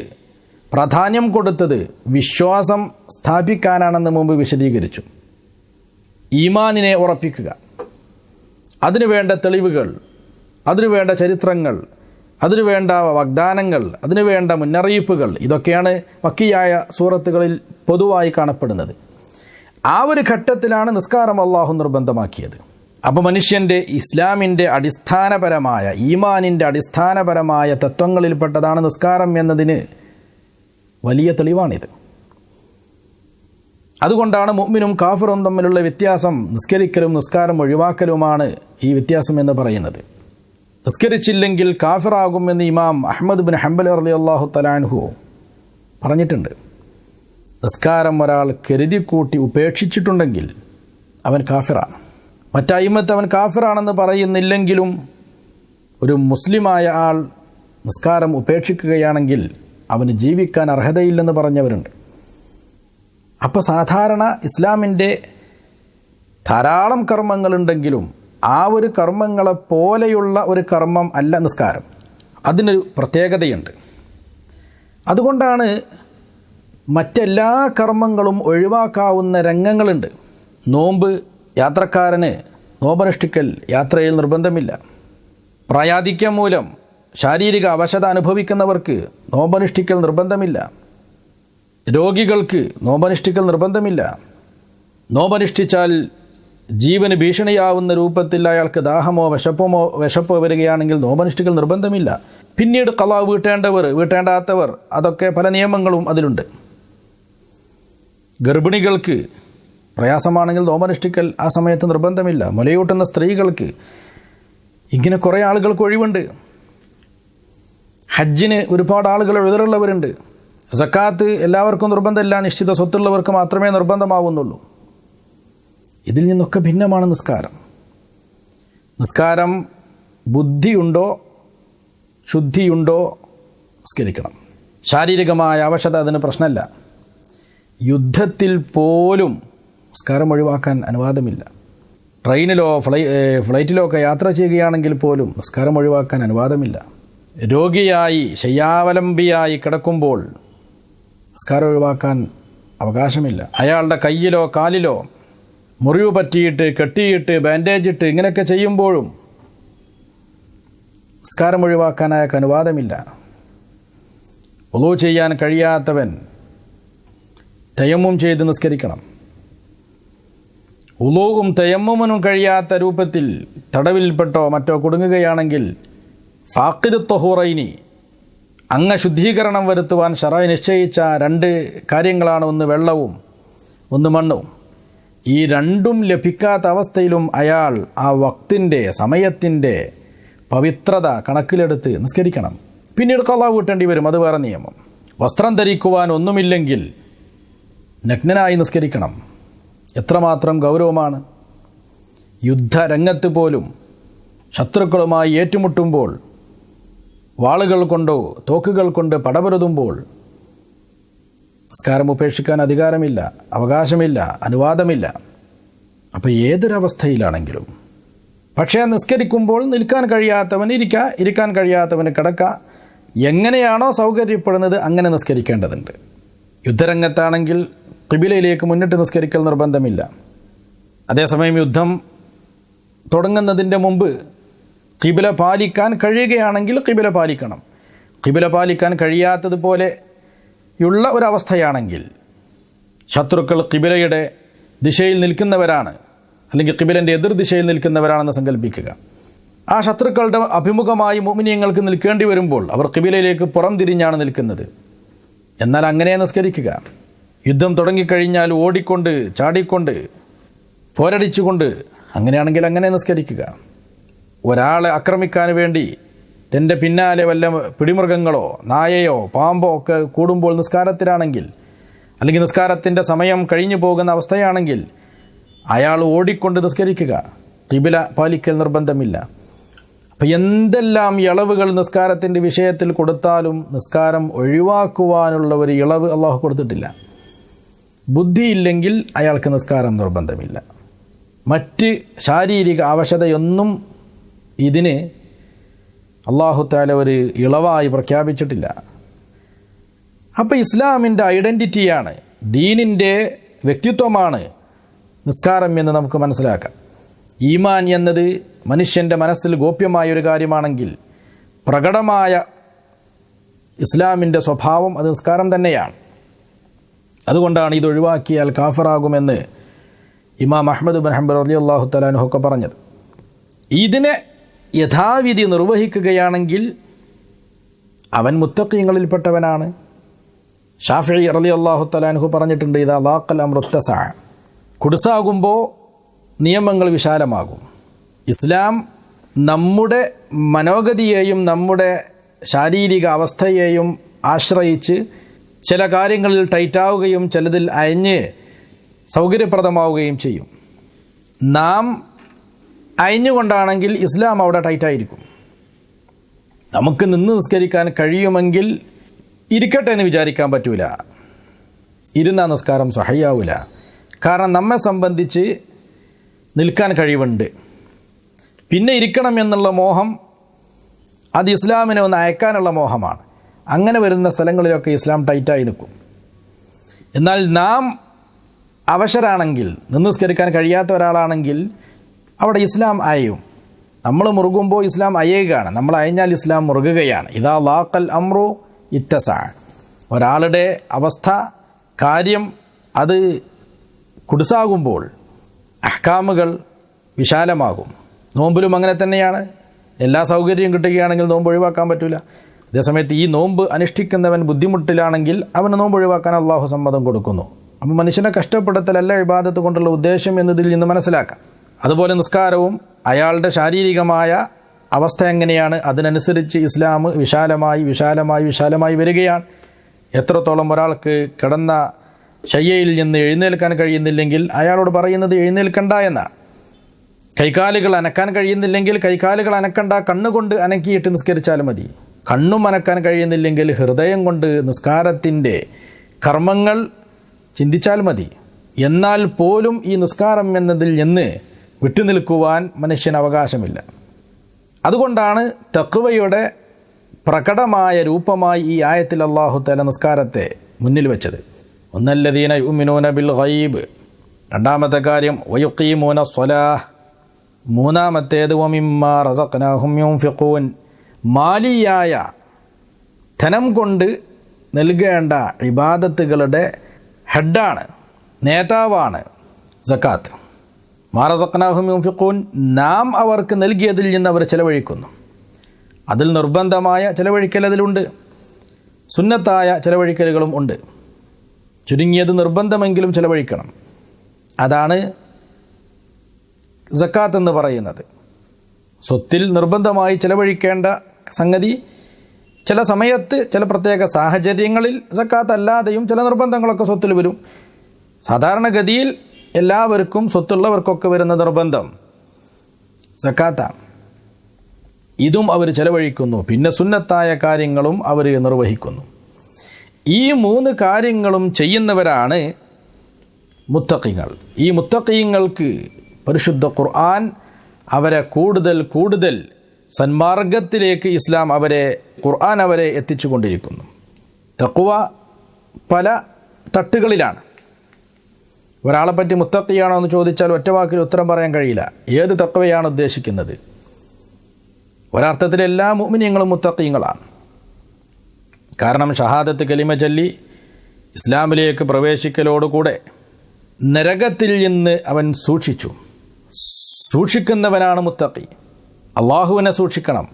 പ്രാധാന്യം കൊടുത്തത് വിശ്വാസം സ്ഥാപിക്കാനാണെന്ന് മുമ്പ് വിശദീകരിച്ചു. ഈമാനിനെ ഉറപ്പിക്കുക, അതിനുവേണ്ട തെളിവുകൾ, അതിനുവേണ്ട ചരിത്രങ്ങൾ, അതിനുവേണ്ട വാഗ്ദാനങ്ങൾ, അതിനുവേണ്ട മുന്നറിയിപ്പുകൾ, ഇതൊക്കെയാണ് മക്കിയായ സൂറത്തുകളിൽ പൊതുവായി കാണപ്പെടുന്നത്. ആ ഒരു ഘട്ടത്തിലാണ് നിസ്കാരം അല്ലാഹു നിർബന്ധമാക്കിയത്. അപ്പോൾ മനുഷ്യൻ്റെ ഇസ്ലാമിൻ്റെ അടിസ്ഥാനപരമായ, ഈമാനിൻ്റെ അടിസ്ഥാനപരമായ തത്വങ്ങളിൽപ്പെട്ടതാണ് നിസ്കാരം എന്നതിന് വലിയ തെളിവാണിത്. അതുകൊണ്ടാണ് മുഅ്മിനും കാഫിറും തമ്മിലുള്ള വ്യത്യാസം നിസ്കരിക്കലും നിസ്കാരം ഒഴിവാക്കലുമാണ് ഈ വ്യത്യാസം എന്ന് പറയുന്നത്. നിസ്കരിച്ചില്ലെങ്കിൽ കാഫിറാകുമെന്ന് ഇമാം അഹ്മദ് ബിൻ ഹംബൽ റളിയല്ലാഹു തആല അൻഹു പറഞ്ഞിട്ടുണ്ട്. നിസ്കാരം ഒരാൾ കരുതിക്കൂട്ടി ഉപേക്ഷിച്ചിട്ടുണ്ടെങ്കിൽ അവൻ കാഫിറാണ്. മറ്റയിമത്ത് അവൻ കാഫിറാണെന്ന് പറയുന്നില്ലെങ്കിലും ഒരു മുസ്ലിമായ ആൾ നിസ്കാരം ഉപേക്ഷിക്കുകയാണെങ്കിൽ അവന് ജീവിക്കാൻ അർഹതയില്ലെന്ന് പറഞ്ഞവരുണ്ട്. അപ്പോൾ സാധാരണ ഇസ്ലാമിൻ്റെ ധാരാളം കർമ്മങ്ങളുണ്ടെങ്കിലും ആ ഒരു കർമ്മങ്ങളെപ്പോലെയുള്ള ഒരു കർമ്മം അല്ല നിസ്കാരം. അതിനൊരു പ്രത്യേകതയുണ്ട്. അതുകൊണ്ടാണ് മറ്റെല്ലാ കർമ്മങ്ങളും ഒഴിവാക്കാവുന്ന രംഗങ്ങളുണ്ട്. നോമ്പ്, യാത്രക്കാരന് നോമ്പനുഷ്ഠിക്കൽ യാത്രയിൽ നിർബന്ധമില്ല. പ്രായാധിക്യം മൂലം ശാരീരിക അവശത അനുഭവിക്കുന്നവർക്ക് നോമ്പനുഷ്ഠിക്കൽ നിർബന്ധമില്ല. രോഗികൾക്ക് നോമ്പനുഷ്ഠിക്കൽ നിർബന്ധമില്ല. നോമ്പനുഷ്ഠിച്ചാൽ ജീവന് ഭീഷണിയാവുന്ന രൂപത്തിൽ അയാൾക്ക് ദാഹമോ വിശപ്പോ വരികയാണെങ്കിൽ നോമ്പനുഷ്ഠിക്കൽ നിർബന്ധമില്ല. പിന്നീട് ഖളാ വീട്ടേണ്ടാത്തവർ അതൊക്കെ പല നിയമങ്ങളും അതിലുണ്ട്. ഗർഭിണികൾക്ക് പ്രയാസമാണെങ്കിൽ നോമ്പനുഷ്ഠിക്കൽ ആ സമയത്ത് നിർബന്ധമില്ല. മുലയൂട്ടുന്ന സ്ത്രീകൾക്ക്, ഇങ്ങനെ കുറേ ആളുകൾക്ക് ഒഴിവുണ്ട്. ഹജ്ജിന് ഒരുപാട് ആളുകൾ എഴുതറുള്ളവരുണ്ട്. സക്കാത്ത് എല്ലാവർക്കും നിർബന്ധമില്ല, നിശ്ചിത സ്വത്തുള്ളവർക്ക് മാത്രമേ നിർബന്ധമാവുന്നുള്ളൂ. ഇതിൽ നിന്നൊക്കെ ഭിന്നമാണ് നിസ്കാരം. നിസ്കാരം ബുദ്ധിയുണ്ടോ ശുദ്ധിയുണ്ടോ നിസ്കരിക്കണം. ശാരീരികമായ അവശത അതിന് പ്രശ്നമല്ല. യുദ്ധത്തിൽ പോലും നിസ്കാരം ഒഴിവാക്കാൻ അനുവാദമില്ല. ട്രെയിനിലോ ഫ്ലൈറ്റിലോ ഒക്കെ യാത്ര ചെയ്യുകയാണെങ്കിൽ പോലും നിസ്കാരം ഒഴിവാക്കാൻ അനുവാദമില്ല. രോഗിയായി ശയ്യാവലംബിയായി കിടക്കുമ്പോൾ നിസ്കാരം ഒഴിവാക്കാൻ അവകാശമില്ല. അയാളുടെ കയ്യിലോ കാലിലോ മുറിവ് പറ്റിയിട്ട് കെട്ടിയിട്ട് ബാൻഡേജ് ഇട്ട് ഇങ്ങനെയൊക്കെ ചെയ്യുമ്പോഴും നിസ്കാരം ഒഴിവാക്കാൻ അയാൾക്ക് അനുവാദമില്ല. വുളൂ ചെയ്യാൻ കഴിയാത്തവൻ തയമ്മും ചെയ്ത് നിസ്കരിക്കണം. വുളൂവും തയമ്മുമിനും കഴിയാത്ത രൂപത്തിൽ തടവിൽപ്പെട്ടോ മറ്റോ കുടുങ്ങുകയാണെങ്കിൽ ഫാഖിദ് ത്വഹൂറൈനി, അംഗശുദ്ധീകരണം വരുത്തുവാൻ ശറഅ് നിശ്ചയിച്ച 2 കാര്യങ്ങളാണ്, ഒന്ന് വെള്ളവും ഒന്ന് മണ്ണും. ഈ രണ്ടും ലഭിക്കാത്ത അവസ്ഥയിലും അയാൾ ആ വക്തിൻ്റെ സമയത്തിൻ്റെ പവിത്രത കണക്കിലെടുത്ത് നിസ്കരിക്കണം. പിന്നീട് ഖളാ വീട്ടേണ്ടി വരും, അത് വേറെ നിയമം. വസ്ത്രം ധരിക്കുവാൻ ഒന്നുമില്ലെങ്കിൽ നഗ്നനായി നിസ്കരിക്കണം. എത്രമാത്രം ഗൗരവമാണ്! യുദ്ധരംഗത്ത് പോലും ശത്രുക്കളുമായി ഏറ്റുമുട്ടുമ്പോൾ, വാളുകൾ കൊണ്ടോ തോക്കുകൾ കൊണ്ട് പടപൊരുതുമ്പോൾ നിസ്കാരം ഉപേക്ഷിക്കാൻ അധികാരമില്ല, അവകാശമില്ല, അനുവാദമില്ല. അപ്പോൾ ഏതൊരവസ്ഥയിലാണെങ്കിലും, പക്ഷേ നിസ്കരിക്കുമ്പോൾ നിൽക്കാൻ കഴിയാത്തവന് ഇരിക്കാൻ കഴിയാത്തവന് കിടക്ക, എങ്ങനെയാണോ സൗകര്യപ്പെടുന്നത് അങ്ങനെ നിസ്കരിക്കേണ്ടതുണ്ട്. യുദ്ധരംഗത്താണെങ്കിൽ ഖിബിലയിലേക്ക് മുന്നിട്ട് നിസ്കരിക്കൽ നിർബന്ധമില്ല. അതേസമയം യുദ്ധം തുടങ്ങുന്നതിൻ്റെ മുമ്പ് ഖിബില പാലിക്കാൻ കഴിയുകയാണെങ്കിൽ ഖിബില പാലിക്കണം. ഖിബില പാലിക്കാൻ കഴിയാത്തതുപോലെയുള്ള ഒരവസ്ഥയാണെങ്കിൽ, ശത്രുക്കൾ ഖിബിലയുടെ ദിശയിൽ നിൽക്കുന്നവരാണ്, അല്ലെങ്കിൽ ഖിബിലൻ്റെ എതിർ ദിശയിൽ നിൽക്കുന്നവരാണെന്ന് സങ്കല്പിക്കുക. ആ ശത്രുക്കളുടെ അഭിമുഖമായി മുഅ്മിനീങ്ങൾക്ക് നിൽക്കേണ്ടി വരുമ്പോൾ അവർ ഖിബിലയിലേക്ക് പുറം തിരിഞ്ഞാണ് നിൽക്കുന്നത്. എന്നാൽ അങ്ങനെ നിസ്കരിക്കുക. യുദ്ധം തുടങ്ങിക്കഴിഞ്ഞാൽ ഓടിക്കൊണ്ട് ചാടിക്കൊണ്ട് പോരടിച്ചുകൊണ്ട് അങ്ങനെയാണെങ്കിൽ അങ്ങനെ നിസ്കരിക്കുക. ഒരാളെ ആക്രമിക്കാൻ വേണ്ടി തൻ്റെ പിന്നാലെ വല്ല പിടിമൃഗങ്ങളോ നായയോ പാമ്പോ ഒക്കെ കൂടുമ്പോൾ നിസ്കാരത്തിലാണെങ്കിൽ, അല്ലെങ്കിൽ നിസ്കാരത്തിൻ്റെ സമയം കഴിഞ്ഞു പോകുന്ന അവസ്ഥയാണെങ്കിൽ അയാൾ ഓടിക്കൊണ്ട് നിസ്കരിക്കുക. ഖിബില പാലിക്കൽ നിർബന്ധമില്ല. അപ്പം എന്തെല്ലാം ഇളവുകൾ നിസ്കാരത്തിൻ്റെ വിഷയത്തിൽ കൊടുത്താലും നിസ്കാരം ഒഴിവാക്കുവാനുള്ള ഒരു ഇളവ് അള്ളാഹു കൊടുത്തിട്ടില്ല. ബുദ്ധിയില്ലെങ്കിൽ അയാൾക്ക് നിസ്കാരം നിർബന്ധമില്ല. മറ്റ് ശാരീരിക അവശതയൊന്നും ഇതിന് അല്ലാഹു തആല ഒരു ഇളവായി പ്രഖ്യാപിച്ചിട്ടില്ല. അപ്പോൾ ഇസ്ലാമിൻ്റെ ഐഡൻറ്റിറ്റിയാണ്, ദീനിൻ്റെ വ്യക്തിത്വമാണ് നിസ്കാരം എന്ന് നമുക്ക് മനസ്സിലാക്കാം. ഈമാൻ എന്നത് മനുഷ്യൻ്റെ മനസ്സിൽ ഗോപ്യമായൊരു കാര്യമാണെങ്കിൽ പ്രകടമായ ഇസ്ലാമിൻ്റെ സ്വഭാവം അത് നിസ്കാരം തന്നെയാണ്. അതുകൊണ്ടാണ് ഇത് ഒഴിവാക്കിയാൽ കാഫിറാകുമെന്ന് ഇമാം അഹ്മദ് ബിൻ ഹംബൽ റളിയല്ലാഹു തആല അൻഹു ഒക്കെ പറഞ്ഞത്. ഇതിനെ യഥാവിധി നിർവഹിക്കുകയാണെങ്കിൽ അവൻ മുത്തഖീങ്ങളിൽപ്പെട്ടവനാണ്. ഷാഫിഈ റളിയല്ലാഹു തആല അൻഹു പറഞ്ഞിട്ടുണ്ട്, ഇദാ ളാഖൽ അംറു ഇത്തസഅ, കുടുസാകുമ്പോൾ നിയമങ്ങൾ വിശാലമാകും. ഇസ്ലാം നമ്മുടെ മനോഗതിയെയും നമ്മുടെ ശാരീരിക അവസ്ഥയെയും ആശ്രയിച്ച് ചില കാര്യങ്ങളിൽ ടൈറ്റാവുകയും ചിലതിൽ അയഞ്ഞ് സൗകര്യപ്രദമാവുകയും ചെയ്യും. നാം അയഞ്ഞുകൊണ്ടാണെങ്കിൽ ഇസ്ലാം അവിടെ ടൈറ്റായിരിക്കും. നമുക്ക് നിന്ന് നിസ്കരിക്കാൻ കഴിയുമെങ്കിൽ ഇരിക്കട്ടെ എന്ന് വിചാരിക്കാൻ പറ്റൂല, ഇരുന്ന നിസ്കാരം സഹിയാവില്ല. കാരണം നമ്മെ സംബന്ധിച്ച് നിൽക്കാൻ കഴിവുണ്ട്. പിന്നെ ഇരിക്കണം എന്നുള്ള മോഹം അത് ഇസ്ലാമിനെ ഒന്ന് അയക്കാനുള്ള മോഹമാണ്. അങ്ങനെ വരുന്ന സ്ഥലങ്ങളിലൊക്കെ ഇസ്ലാം ടൈറ്റായി നിൽക്കും. എന്നാൽ നാം അവശരാണെങ്കിൽ, നിസ്കരിക്കാൻ കഴിയാത്ത ഒരാളാണെങ്കിൽ അവിടെ ഇസ്ലാം അയയും. നമ്മൾ മുറുകുമ്പോൾ ഇസ്ലാം അയയുകയാണ്, നമ്മൾ അയഞ്ഞാൽ ഇസ്ലാം മുറുകുകയാണ്. ഇദാ ളാഖൽ അംറു ഇത്തസഅ, ഒരാളുടെ അവസ്ഥ കാര്യം അത് കുടുസാകുമ്പോൾ അഹ്കാമുകൾ വിശാലമാകും. നോമ്പിലും അങ്ങനെ തന്നെയാണ്. എല്ലാ സൗകര്യവും കിട്ടുകയാണെങ്കിൽ നോമ്പ് ഒഴിവാക്കാൻ പറ്റില്ല. അതേസമയത്ത് ഈ നോമ്പ് അനുഷ്ഠിക്കുന്നവൻ ബുദ്ധിമുട്ടിലാണെങ്കിൽ അവന് നോമ്പ് ഒഴിവാക്കാൻ അള്ളാഹു സമ്മതം കൊടുക്കുന്നു. അപ്പോൾ മനുഷ്യനെ കഷ്ടപ്പെടുത്തലല്ല ഇബാദത്ത് കൊണ്ടുള്ള ഉദ്ദേശം എന്നതിൽ നിന്ന് മനസ്സിലാക്കാം. അതുപോലെ നിസ്കാരവും അയാളുടെ ശാരീരികമായ അവസ്ഥ എങ്ങനെയാണ് അതിനനുസരിച്ച് ഇസ്ലാം വിശാലമായി വരികയാണ്. എത്രത്തോളം ഒരാൾക്ക് കിടന്ന ശയ്യയിൽ നിന്ന് എഴുന്നേൽക്കാൻ കഴിയുന്നില്ലെങ്കിൽ അയാളോട് പറയുന്നത് എഴുന്നേൽക്കണ്ട എന്നാണ്. കൈകാലുകൾ അനക്കാൻ കഴിയുന്നില്ലെങ്കിൽ കൈകാലുകൾ അനക്കണ്ട, കണ്ണുകൊണ്ട് അനക്കിയിട്ട് നിസ്കരിച്ചാലും മതി. കണ്ണും അനക്കാൻ കഴിയുന്നില്ലെങ്കിൽ ഹൃദയം കൊണ്ട് നിസ്കാരത്തിൻ്റെ കർമ്മങ്ങൾ ചിന്തിച്ചാൽ മതി. എന്നാൽ പോലും ഈ നിസ്കാരം എന്നതിൽ നിന്ന് വിട്ടുനിൽക്കുവാൻ മനുഷ്യന് അവകാശമില്ല. അതുകൊണ്ടാണ് തഖ്വയുടെ പ്രകടമായ രൂപമായി ഈ ആയത്തിൽ അല്ലാഹു തആല നിസ്കാരത്തെ മുന്നിൽ വെച്ചത്. ഒന്നല്ലദീന യുഅ്മിനൂന ബിൽ ഗൈബ്, രണ്ടാമത്തെ കാര്യം വയുഖീമൂന സ്വലാഹ്, മൂന്നാമത്തേത് വമിമ്മാ റസഖ്നാഹും യുൻഫിഖൂൻ, മാലിയായ ധനം കൊണ്ട് നൽകേണ്ട ഇബാദത്തുകളുടെ ഹെഡാണ്, നേതാവാണ് സക്കാത്ത്. മാ റസഖ്നാഹും യുൻഫിഖൂൻ, നാം അവർക്ക് നൽകിയതിൽ നിന്ന് അവർ ചെലവഴിക്കുന്നു. അതിൽ നിർബന്ധമായ ചെലവഴിക്കൽ അതിലുണ്ട്, സുന്നത്തായ ചെലവഴിക്കലുകളും ഉണ്ട്. ചുരുങ്ങിയത് നിർബന്ധമെങ്കിലും ചെലവഴിക്കണം. അതാണ് സക്കാത്ത് എന്ന് പറയുന്നത്. സ്വത്തിൽ നിർബന്ധമായി ചെലവഴിക്കേണ്ട സംഗതി ചില സമയത്ത് ചില പ്രത്യേക സാഹചര്യങ്ങളിൽ സക്കാത്ത് അല്ലാതെയും ചില നിർബന്ധങ്ങളൊക്കെ സ്വത്തിൽ വരും. സാധാരണഗതിയിൽ എല്ലാവർക്കും സ്വത്തുള്ളവർക്കൊക്കെ വരുന്ന നിർബന്ധം സക്കാത്താണ്. ഇതും അവർ ചെലവഴിക്കുന്നു. പിന്നെ സുന്നത്തായ കാര്യങ്ങളും അവർ നിർവഹിക്കുന്നു. ഈ മൂന്ന് കാര്യങ്ങളും ചെയ്യുന്നവരാണ് മുത്തഖീങ്ങൾ. ഈ മുത്തഖീങ്ങൾക്ക് പരിശുദ്ധ ഖുർആൻ അവരെ കൂടുതൽ സന്മാർഗത്തിലേക്ക് ഖുർആൻ അവരെ എത്തിച്ചുകൊണ്ടിരിക്കുന്നു. തഖ്വ പല തട്ടുകളിലാണ്. ഒരാളെപ്പറ്റി മുത്തഖിയാണോ എന്ന് ചോദിച്ചാൽ ഒറ്റ വാക്കിൽ ഉത്തരം പറയാൻ കഴിയില്ല. ഏത് തഖ്വയാണ് ഉദ്ദേശിക്കുന്നത്? ഒരർത്ഥത്തിൽ എല്ലാ മുഅ്മിനീങ്ങളും മുത്തഖീങ്ങളാണ്. കാരണം ഷഹാദത്ത് കലിമ ചൊല്ലി ഇസ്ലാമിലേക്ക് പ്രവേശിക്കലോടുകൂടെ നരകത്തിൽ നിന്ന് അവൻ സൂക്ഷിക്കുന്നവനാണ് മുത്തഖി. അള്ളാഹുവിനെ സൂക്ഷിക്കണം,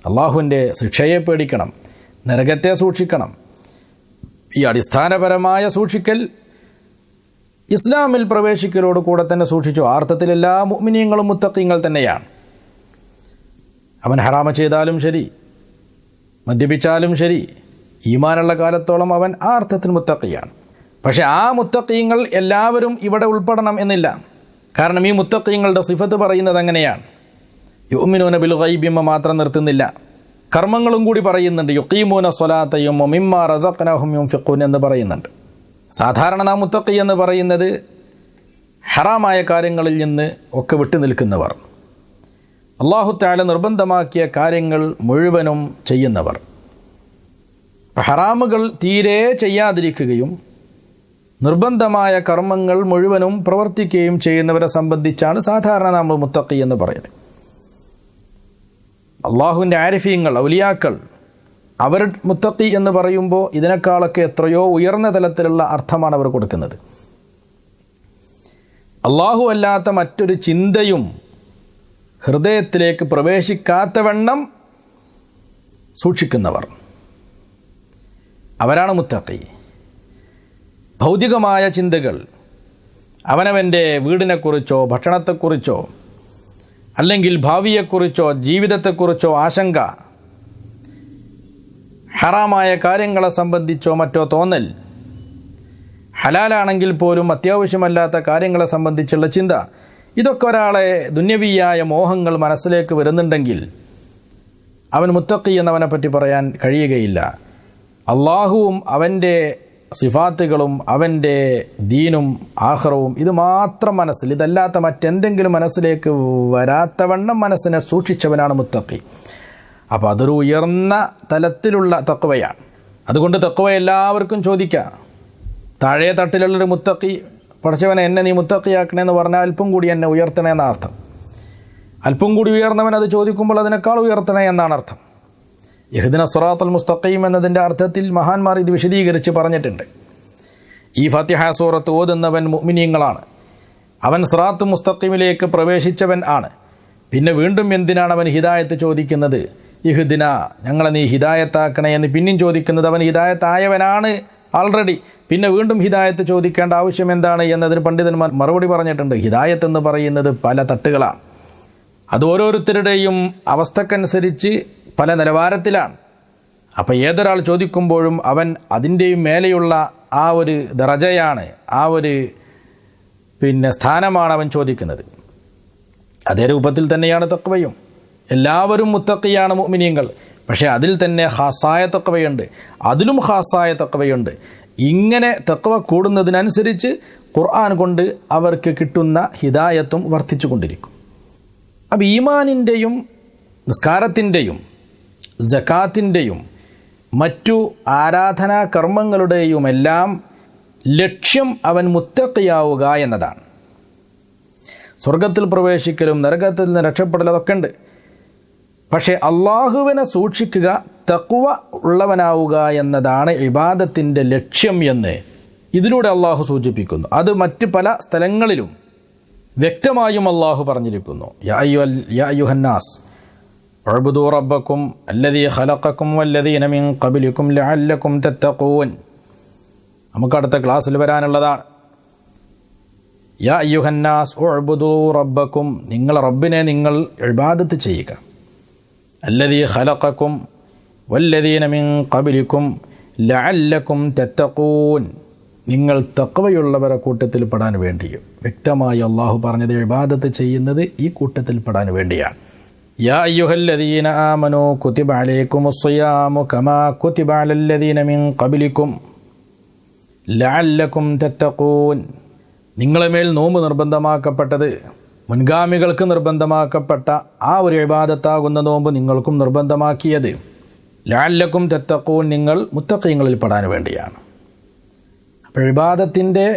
അള്ളാഹുവിൻ്റെ ശിക്ഷയെ പേടിക്കണം, നരകത്തെ സൂക്ഷിക്കണം. ഈ അടിസ്ഥാനപരമായ സൂക്ഷിക്കൽ ഇസ്ലാമിൽ പ്രവേശിക്കലോട് കൂടെ തന്നെ സൂക്ഷിച്ചു. ആ അർത്ഥത്തിൽ എല്ലാ മുഅ്മിനീങ്ങളും മുത്തഖീങ്ങൾ തന്നെയാണ്. അവൻ ഹറാമ ചെയ്താലും ശരി, മദ്യപിച്ചാലും ശരി, ഈമാനുള്ള കാലത്തോളം അവൻ ആ അർത്ഥത്തിൽ മുത്തഖിയാണ്. പക്ഷെ ആ മുത്തഖീങ്ങൾ എല്ലാവരും ഇവിടെ ഉൾപ്പെടണം എന്നില്ല. കാരണം ഈ മുത്തഖീങ്ങളുടെ സിഫത്ത് പറയുന്നത് അങ്ങനെയാണ്. യുഅ്മിനൂന ബിൽ ഗൈബി മാത്രം നിർത്തുന്നില്ല, കർമ്മങ്ങളും കൂടി പറയുന്നുണ്ട്. യുഖീമൂന സ്വലാത്തയും മിമ്മാ റസഖ്നാഹും യുൻഫിഖൂൻ എന്ന് പറയുന്നുണ്ട്. സാധാരണ നാം മുത്തഖി എന്ന് പറയുന്നത് ഹറാമായ കാര്യങ്ങളിൽ നിന്ന് ഒക്കെ വിട്ടു നിൽക്കുന്നവർ, അല്ലാഹു തആല നിർബന്ധമാക്കിയ കാര്യങ്ങൾ മുഴുവനും ചെയ്യുന്നവർ. ഹറാമുകൾ തീരെ ചെയ്യാതിരിക്കുകയും നിർബന്ധമായ കർമ്മങ്ങൾ മുഴുവനും പ്രവർത്തിക്കുകയും ചെയ്യുന്നവരെ സംബന്ധിച്ചാണ് സാധാരണ നമ്മൾ മുത്തഖി എന്ന് പറയുന്നത്. അള്ളാഹുവിൻ്റെ ആരിഫീങ്ങൾ, ഔലിയാക്കൾ, അവർ മുത്തഖി എന്ന് പറയുമ്പോൾ ഇതിനേക്കാളൊക്കെ എത്രയോ ഉയർന്ന തലത്തിലുള്ള അർത്ഥമാണ് അവർ കൊടുക്കുന്നത്. അള്ളാഹു അല്ലാത്ത മറ്റൊരു ചിന്തയും ഹൃദയത്തിലേക്ക് പ്രവേശിക്കാത്തവണ്ണം സൂക്ഷിക്കുന്നവർ, അവരാണ് മുത്തഖി. ഭൗതികമായ ചിന്തകൾ, അവനവൻ്റെ വീടിനെക്കുറിച്ചോ ഭക്ഷണത്തെക്കുറിച്ചോ അല്ലെങ്കിൽ ഭാവിയെക്കുറിച്ചോ ജീവിതത്തെക്കുറിച്ചോ ആശങ്ക, ഹറാമായ കാര്യങ്ങളെ സംബന്ധിച്ചോ മറ്റോ തോന്നൽ, ഹലാലാണെങ്കിൽ പോലും അത്യാവശ്യമല്ലാത്ത കാര്യങ്ങളെ സംബന്ധിച്ചുള്ള ചിന്ത, ഇതൊക്കെ ഒരാളെ ദുന്യവിയായ മോഹങ്ങൾ മനസ്സിലേക്ക് വരുന്നുണ്ടെങ്കിൽ അവൻ മുത്തഖി എന്നവനെ പറ്റി പറയാൻ കഴിയുകയില്ല. അള്ളാഹുവും അവൻ്റെ സിഫാത്തുകളും അവൻ്റെ ദീനും ആഖിറവും ഇത് മാത്രം മനസ്സിൽ, ഇതല്ലാത്ത മറ്റെന്തെങ്കിലും മനസ്സിലേക്ക് വരാത്തവണ്ണം മനസ്സിനെ സൂക്ഷിച്ചവനാണ് മുത്തഖി. അപ്പോൾ അതൊരു ഉയർന്ന തലത്തിലുള്ള തഖ്വയാണ്. അതുകൊണ്ട് തഖ്വ എല്ലാവർക്കും ചോദിക്കാം. താഴെ തട്ടിലുള്ളൊരു മുത്തഖി, പഠിച്ചവനെ എന്നെ നീ മുത്തഖിയാക്കണമെന്ന് പറഞ്ഞാൽ അല്പം കൂടി എന്നെ ഉയർത്തണേ എന്ന അർത്ഥം. അല്പം കൂടി ഉയർന്നവൻ അത് ചോദിക്കുമ്പോൾ അതിനേക്കാൾ ഉയർത്തണേ എന്നാണ് അർത്ഥം. ഇഹ്ദിന സിറാത്തൽ മുസ്തഖീം എന്നതിൻ്റെ അർത്ഥത്തിൽ മഹാന്മാർ ഇത് വിശദീകരിച്ച് പറഞ്ഞിട്ടുണ്ട്. ഈ ഫാത്തിഹ സൂറത്ത് ഓതുന്നവൻ മുഅ്മിനീങ്ങളാണ്, അവൻ സിറാത്ത് മുസ്തഖീമിലേക്ക് പ്രവേശിച്ചവൻ ആണ്. പിന്നെ വീണ്ടും എന്തിനാണ് അവൻ ഹിദായത്ത് ചോദിക്കുന്നത്? ഇഹ്ദിന, ഞങ്ങളെ നീ ഹിദായത്താക്കണേ എന്ന് പിന്നെയും ചോദിക്കുന്നത് അവൻ ഹിദായത്തായവനാണ് ആൾറെഡി. പിന്നെ വീണ്ടും ഹിദായത്ത് ചോദിക്കേണ്ട ആവശ്യം എന്താണ് എന്നതിന് പണ്ഡിതന്മാർ മറുപടി പറഞ്ഞിട്ടുണ്ട്. ഹിദായത്ത് എന്ന് പറയുന്നത് പല തട്ടുകളാണ്. അത് ഓരോരുത്തരുടെയും അവസ്ഥക്കനുസരിച്ച് പല നിലവാരത്തിലാണ്. അപ്പോൾ ഏതൊരാൾ ചോദിക്കുമ്പോഴും അവൻ അതിൻ്റെയും മേലെയുള്ള ആ ഒരു ദറജയാണ്, ആ ഒരു സ്ഥാനമാണ് അവൻ ചോദിക്കുന്നത്. അതേ രൂപത്തിൽ തന്നെയാണ് തഖ്വയും. എല്ലാവരും മുത്തഖിയാണ് മുഅ്മിനീങ്ങൾ, പക്ഷേ അതിൽ തന്നെ ഖാസായ തഖ്വയുണ്ട്, അതിലും ഖാസായ തഖ്വയുണ്ട്. ഇങ്ങനെ തഖ്വ കൂടുന്നതിനനുസരിച്ച് ഖുർആൻ കൊണ്ട് അവർക്ക് കിട്ടുന്ന ഹിദായത്തും വർദ്ധിച്ചു കൊണ്ടിരിക്കും. അപ്പോൾ ഈമാനിൻ്റെയും നിസ്കാരത്തിൻ്റെയും സകാത്തിൻ്റെയും മറ്റു ആരാധനാ കർമ്മങ്ങളുടെയുമെല്ലാം ലക്ഷ്യം അവൻ മുത്തഖിയാവുക എന്നതാണ്. സ്വർഗത്തിൽ പ്രവേശിക്കലും നരകത്തിൽ നിന്ന് രക്ഷപ്പെടലും അതൊക്കെ ഉണ്ട്. പക്ഷേ അള്ളാഹുവിനെ സൂക്ഷിക്കുക, തഖ്വ ഉള്ളവനാവുക എന്നതാണ് ഇബാദത്തിൻ്റെ ലക്ഷ്യം എന്ന് ഇതിലൂടെ അള്ളാഹു സൂചിപ്പിക്കുന്നു. അത് മറ്റ് പല സ്ഥലങ്ങളിലും വ്യക്തമായും അള്ളാഹു പറഞ്ഞിരിക്കുന്നു. യാ അയ്യുഹന്നാസ് ഉഅ്ബുദൂ റബ്ബക്കും അല്ലദീ ഖലഖക്കും വല്ലദീന മിൻ ഖബ്ലിക്കും ലഅല്ലക്കും തത്തഖൂൻ. നമുക്ക് അടുത്ത ക്ലാസ്സിൽ വരാനുള്ളതാണ്. യാ അയ്യുഹന്നാസ് ഉഅ്ബുദൂ റബ്ബക്കും, നിങ്ങൾ റബ്ബിനെ നിങ്ങൾ ഇബാദത്ത് ചെയ്യുക. അല്ലദീ ഖലഖക്കും വല്ലദീന മിൻ ഖബ്ലിക്കും ലഅല്ലക്കും തത്തഖൂൻ, നിങ്ങൾ തഖ്വയുള്ളവരെ കൂട്ടത്തിൽ പെടാൻ വേണ്ടിയും. വ്യക്തമായി അള്ളാഹു പറഞ്ഞത് ഇബാദത്ത് ചെയ്യുന്നത് ഈ കൂട്ടത്തിൽ പെടാൻ വേണ്ടിയാണ്. യാ അയ്യുഹല്ലദീന ആമനൂ കുതിബ അലൈക്കുമുസ്സിയാമു കമാ കുതിബ അലല്ലദീന മിൻ ഖബ്ലിക്കും ലഅല്ലക്കും തത്തഖൂൻ, നിങ്ങളെ മേൽ നോമ്പ് നിർബന്ധമാക്കപ്പെട്ടത് മുൻഗാമികൾക്ക് നിർബന്ധമാക്കപ്പെട്ട ആ ഒരു ഇബാദത്താകുന്ന നോമ്പ് നിങ്ങൾക്കും നിർബന്ധമാക്കിയത് ലഅല്ലക്കും തത്തഖൂൻ, നിങ്ങൾ മുത്തഖീങ്ങളിൽ പെടാൻ വേണ്ടിയാണ്. അപ്പോൾ ഇബാദത്തിൻ്റെ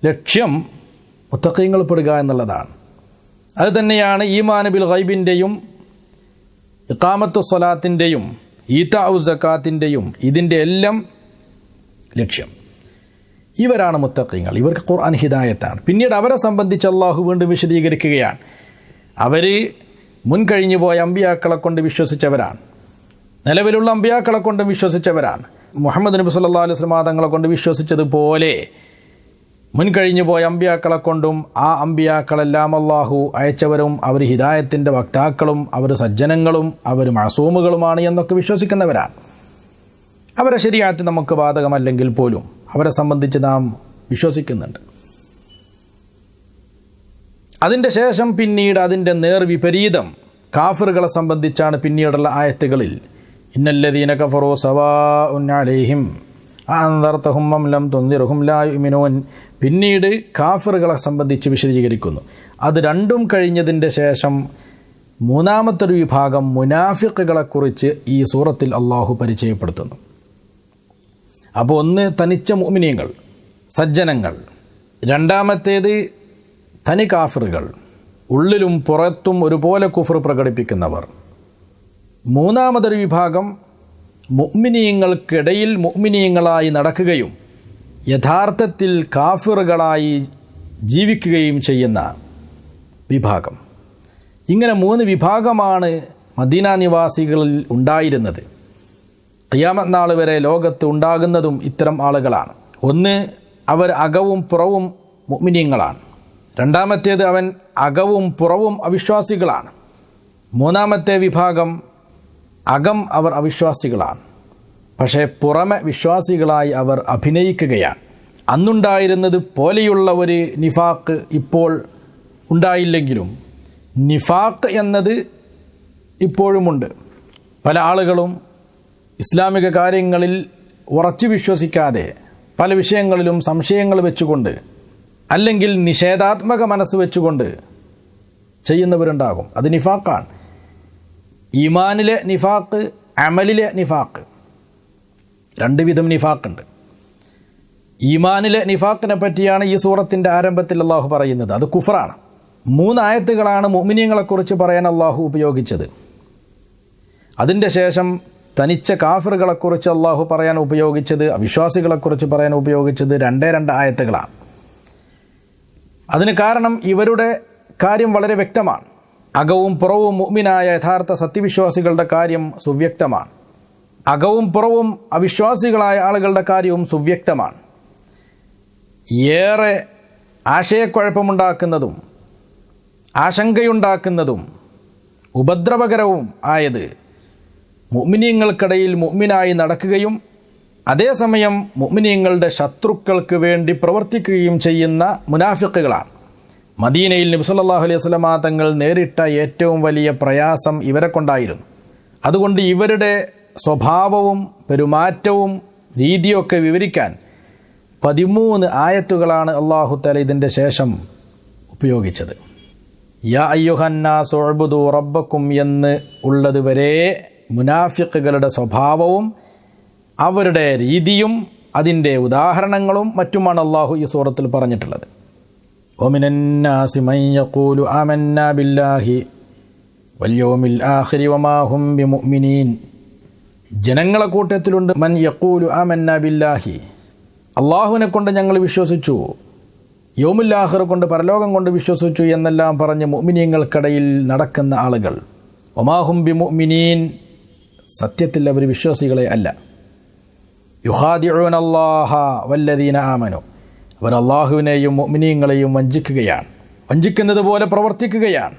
ലക്ഷ്യം മുത്തഖീങ്ങൾ പെടുക എന്നുള്ളതാണ്. അത് തന്നെയാണ് ഈമാൻ ബിൽ ഗൈബിൻ്റെയും ഇഖാമത്തു സ്വലാത്തിൻ്റെയും ഈതാഉ സക്കാത്തിൻ്റെയും ഇതിൻ്റെ എല്ലാം ലക്ഷ്യം. ഇവരാണ് മുത്തഖീങ്ങൾ, ഇവർക്ക് ഖുർആൻ ഹിദായത്താണ്. പിന്നീട് അവരെ സംബന്ധിച്ച് അള്ളാഹു വീണ്ടും വിശദീകരിക്കുകയാണ്. അവർ മുൻകഴിഞ്ഞു പോയ അമ്പിയാക്കളെ കൊണ്ട് വിശ്വസിച്ചവരാണ്, നിലവിലുള്ള അമ്പിയാക്കളെ കൊണ്ടും വിശ്വസിച്ചവരാണ്. മുഹമ്മദ് നബി സല്ലല്ലാഹു അലൈഹി വസല്ലം തങ്ങളെ കൊണ്ട് വിശ്വസിച്ചതുപോലെ മുൻകഴിഞ്ഞു പോയ അമ്പിയാക്കളെ കൊണ്ടും ആ അമ്പിയാക്കളെല്ലാം അള്ളാഹു അയച്ചവരും അവർ ഹിദായത്തിൻ്റെ വക്താക്കളും അവർ സജ്ജനങ്ങളും അവർ മഅസൂമുകളുമാണ് എന്നൊക്കെ വിശ്വസിക്കുന്നവരാണ്. അവരെ ശരീഅത്ത് നമുക്ക് ബാധകമല്ലെങ്കിൽ പോലും അവരെ സംബന്ധിച്ച് നാം വിശ്വസിക്കുന്നുണ്ട്. അതിൻ്റെ ശേഷം പിന്നീട് അതിൻ്റെ നേർവിപരീതം കാഫിറുകളെ സംബന്ധിച്ചാണ് പിന്നീടുള്ള ആയത്തുകളിൽ ഇന്നല്ലദീന കഫറൂ സവാഉൻ അലൈഹിം അൻദർതഹും അം ലം തുൻദിർഹും ലാ യുമിനൂൻ. പിന്നീട് കാഫിറുകളെ സംബന്ധിച്ച് വിശദീകരിക്കുന്നു. അത് രണ്ടും കഴിഞ്ഞതിൻ്റെ ശേഷം മൂന്നാമത്തൊരു വിഭാഗം മുനാഫിഖുകളെക്കുറിച്ച് ഈ സൂറത്തിൽ അള്ളാഹു പരിചയപ്പെടുത്തുന്നു. അപ്പോൾ ഒന്ന് തനിച്ച മുഅ്മിനീങ്ങൾ, സജ്ജനങ്ങൾ. രണ്ടാമത്തേത് തനി കാഫിറുകൾ, ഉള്ളിലും പുറത്തും ഒരുപോലെ കുഫർ പ്രകടിപ്പിക്കുന്നവർ. മൂന്നാമതൊരു വിഭാഗം മുഅ്മിനീങ്ങൾക്കിടയിൽ മുഅ്മിനീങ്ങളായി നടക്കുകയും യഥാർത്ഥത്തിൽ കാഫിറുകളായി ജീവിക്കുകയും ചെയ്യുന്ന വിഭാഗം. ഇങ്ങനെ മൂന്ന് വിഭാഗമാണ് മദീന നിവാസികളിൽ ഉണ്ടായിരുന്നത്. ഖിയാമത്ത് നാൾ വരെ ലോകത്ത് ഉണ്ടാകുന്നതും ഇത്തരം ആളുകളാണ്. ഒന്ന്, അവർ അകവും പുറവും മുഅ്മിനീങ്ങളാണ്. രണ്ടാമത്തേത്, അവൻ അകവും പുറവും അവിശ്വാസികളാണ്. മൂന്നാമത്തെ വിഭാഗം, അകം അവർ അവിശ്വാസികളാണ്, പക്ഷേ പുറമെ വിശ്വാസികളായി അവർ അഭിനയിക്കുകയാണ്. അന്നുണ്ടായിരുന്നത് പോലെയുള്ള ഒരു നിഫാഖ് ഇപ്പോൾ ഉണ്ടായില്ലെങ്കിലും നിഫാഖ് എന്നത് ഇപ്പോഴുമുണ്ട്. പല ആളുകളും ഇസ്ലാമിക കാര്യങ്ങളിൽ ഉറച്ചു വിശ്വസിക്കാതെ പല വിഷയങ്ങളിലും സംശയങ്ങൾ വെച്ചുകൊണ്ട് അല്ലെങ്കിൽ നിഷേധാത്മക മനസ്സ് വെച്ചുകൊണ്ട് ചെയ്യുന്നവരുണ്ടാകും. അത് നിഫാഖാണ്. ഈമാനിലെ നിഫാഖ്, അമലിലെ നിഫാഖ്, രണ്ട് വിധം നിഫാഖുണ്ട്. ഈമാനിലെ നിഫാഖിനെ പറ്റിയാണ് ഈ സൂറത്തിൻ്റെ ആരംഭത്തിൽ അള്ളാഹു പറയുന്നത്. അത് കുഫറാണ്. 3 ആയത്തുകളാണ് മുഅ്മിനീങ്ങളെക്കുറിച്ച് പറയാൻ അള്ളാഹു ഉപയോഗിച്ചത്. അതിൻ്റെ ശേഷം തനിച്ച കാഫിറുകളെക്കുറിച്ച് അള്ളാഹു പറയാൻ ഉപയോഗിച്ചത്, അവിശ്വാസികളെക്കുറിച്ച് പറയാൻ ഉപയോഗിച്ചത് 2 ആയത്തുകളാണ്. അതിന് കാരണം ഇവരുടെ കാര്യം വളരെ വ്യക്തമാണ്. അകവും പുറവും മുഅ്മിനായ യഥാർത്ഥ സത്യവിശ്വാസികളുടെ കാര്യം സുവ്യക്തമാണ്. അകവും പുറവും അവിശ്വാസികളായ ആളുകളുടെ കാര്യവും സുവ്യക്തമാണ്. ഏറെ ആശയക്കുഴപ്പമുണ്ടാക്കുന്നതും ആശങ്കയുണ്ടാക്കുന്നതും ഉപദ്രവകരവും ആയത് മുഅ്മിനീങ്ങൾക്കിടയിൽ മുഅ്മിനായി നടക്കുകയും അതേസമയം മുഅ്മിനീങ്ങളുടെ ശത്രുക്കൾക്ക് വേണ്ടി പ്രവർത്തിക്കുകയും ചെയ്യുന്ന മുനാഫിക്കുകളാണ്. മദീനയിൽ നബി സല്ലല്ലാഹു അലൈഹി വസല്ലമ തങ്ങൾ നേരിട്ട ഏറ്റവും വലിയ പ്രയാസം ഇവരെ കൊണ്ടായിരുന്നു. അതുകൊണ്ട് ഇവരുടെ സ്വഭാവവും പെരുമാറ്റവും രീതിയൊക്കെ വിവരിക്കാൻ 13 ആയത്തുകളാണ് അല്ലാഹു തആല ഇതിൻ്റെ ശേഷം ഉപയോഗിച്ചത്. യാ അയ്യുഹന്നാസു ഉഅ്ബുദൂ റബ്ബക്കും എന്ന് ഉള്ളത് വരെ മുനാഫിക്കുകളുടെ സ്വഭാവവും അവരുടെ രീതിയും അതിൻ്റെ ഉദാഹരണങ്ങളും മറ്റുമാണ് അല്ലാഹു ഈ സൂറത്തിൽ പറഞ്ഞിട്ടുള്ളത്. വമിനന്നാസി മൻ യഖൂലു ആമന്നാ ബില്ലാഹി വൽ യൗമിൽ ആഖിരി വമാ ഹും ബിമുഅ്മിനീൻ. ജനങ്ങളെ കൂട്ടത്തിലുണ്ട് മൻ യഖൂലു ആമന്നാ ബില്ലാഹി, അള്ളാഹുവിനെ കൊണ്ട് ഞങ്ങൾ വിശ്വസിച്ചു, യൗമുൽ ആഖിർ കൊണ്ട് പരലോകം കൊണ്ട് വിശ്വസിച്ചു എന്നെല്ലാം പറഞ്ഞ് മുഅ്മിനീങ്ങൾക്കിടയിൽ നടക്കുന്ന ആളുകൾ. വമാ ഹും ബിമുഅ്മിനീൻ, സത്യത്തിൽ അവർ വിശ്വാസികളെ അല്ല. യുഖാദിഊന അല്ലാഹ വല്ലദീന ആമനു, അവർ അള്ളാഹുവിനെയും മുഅ്മിനീങ്ങളെയും വഞ്ചിക്കുകയാണ്, വഞ്ചിക്കുന്നത് പോലെ പ്രവർത്തിക്കുകയാണ്.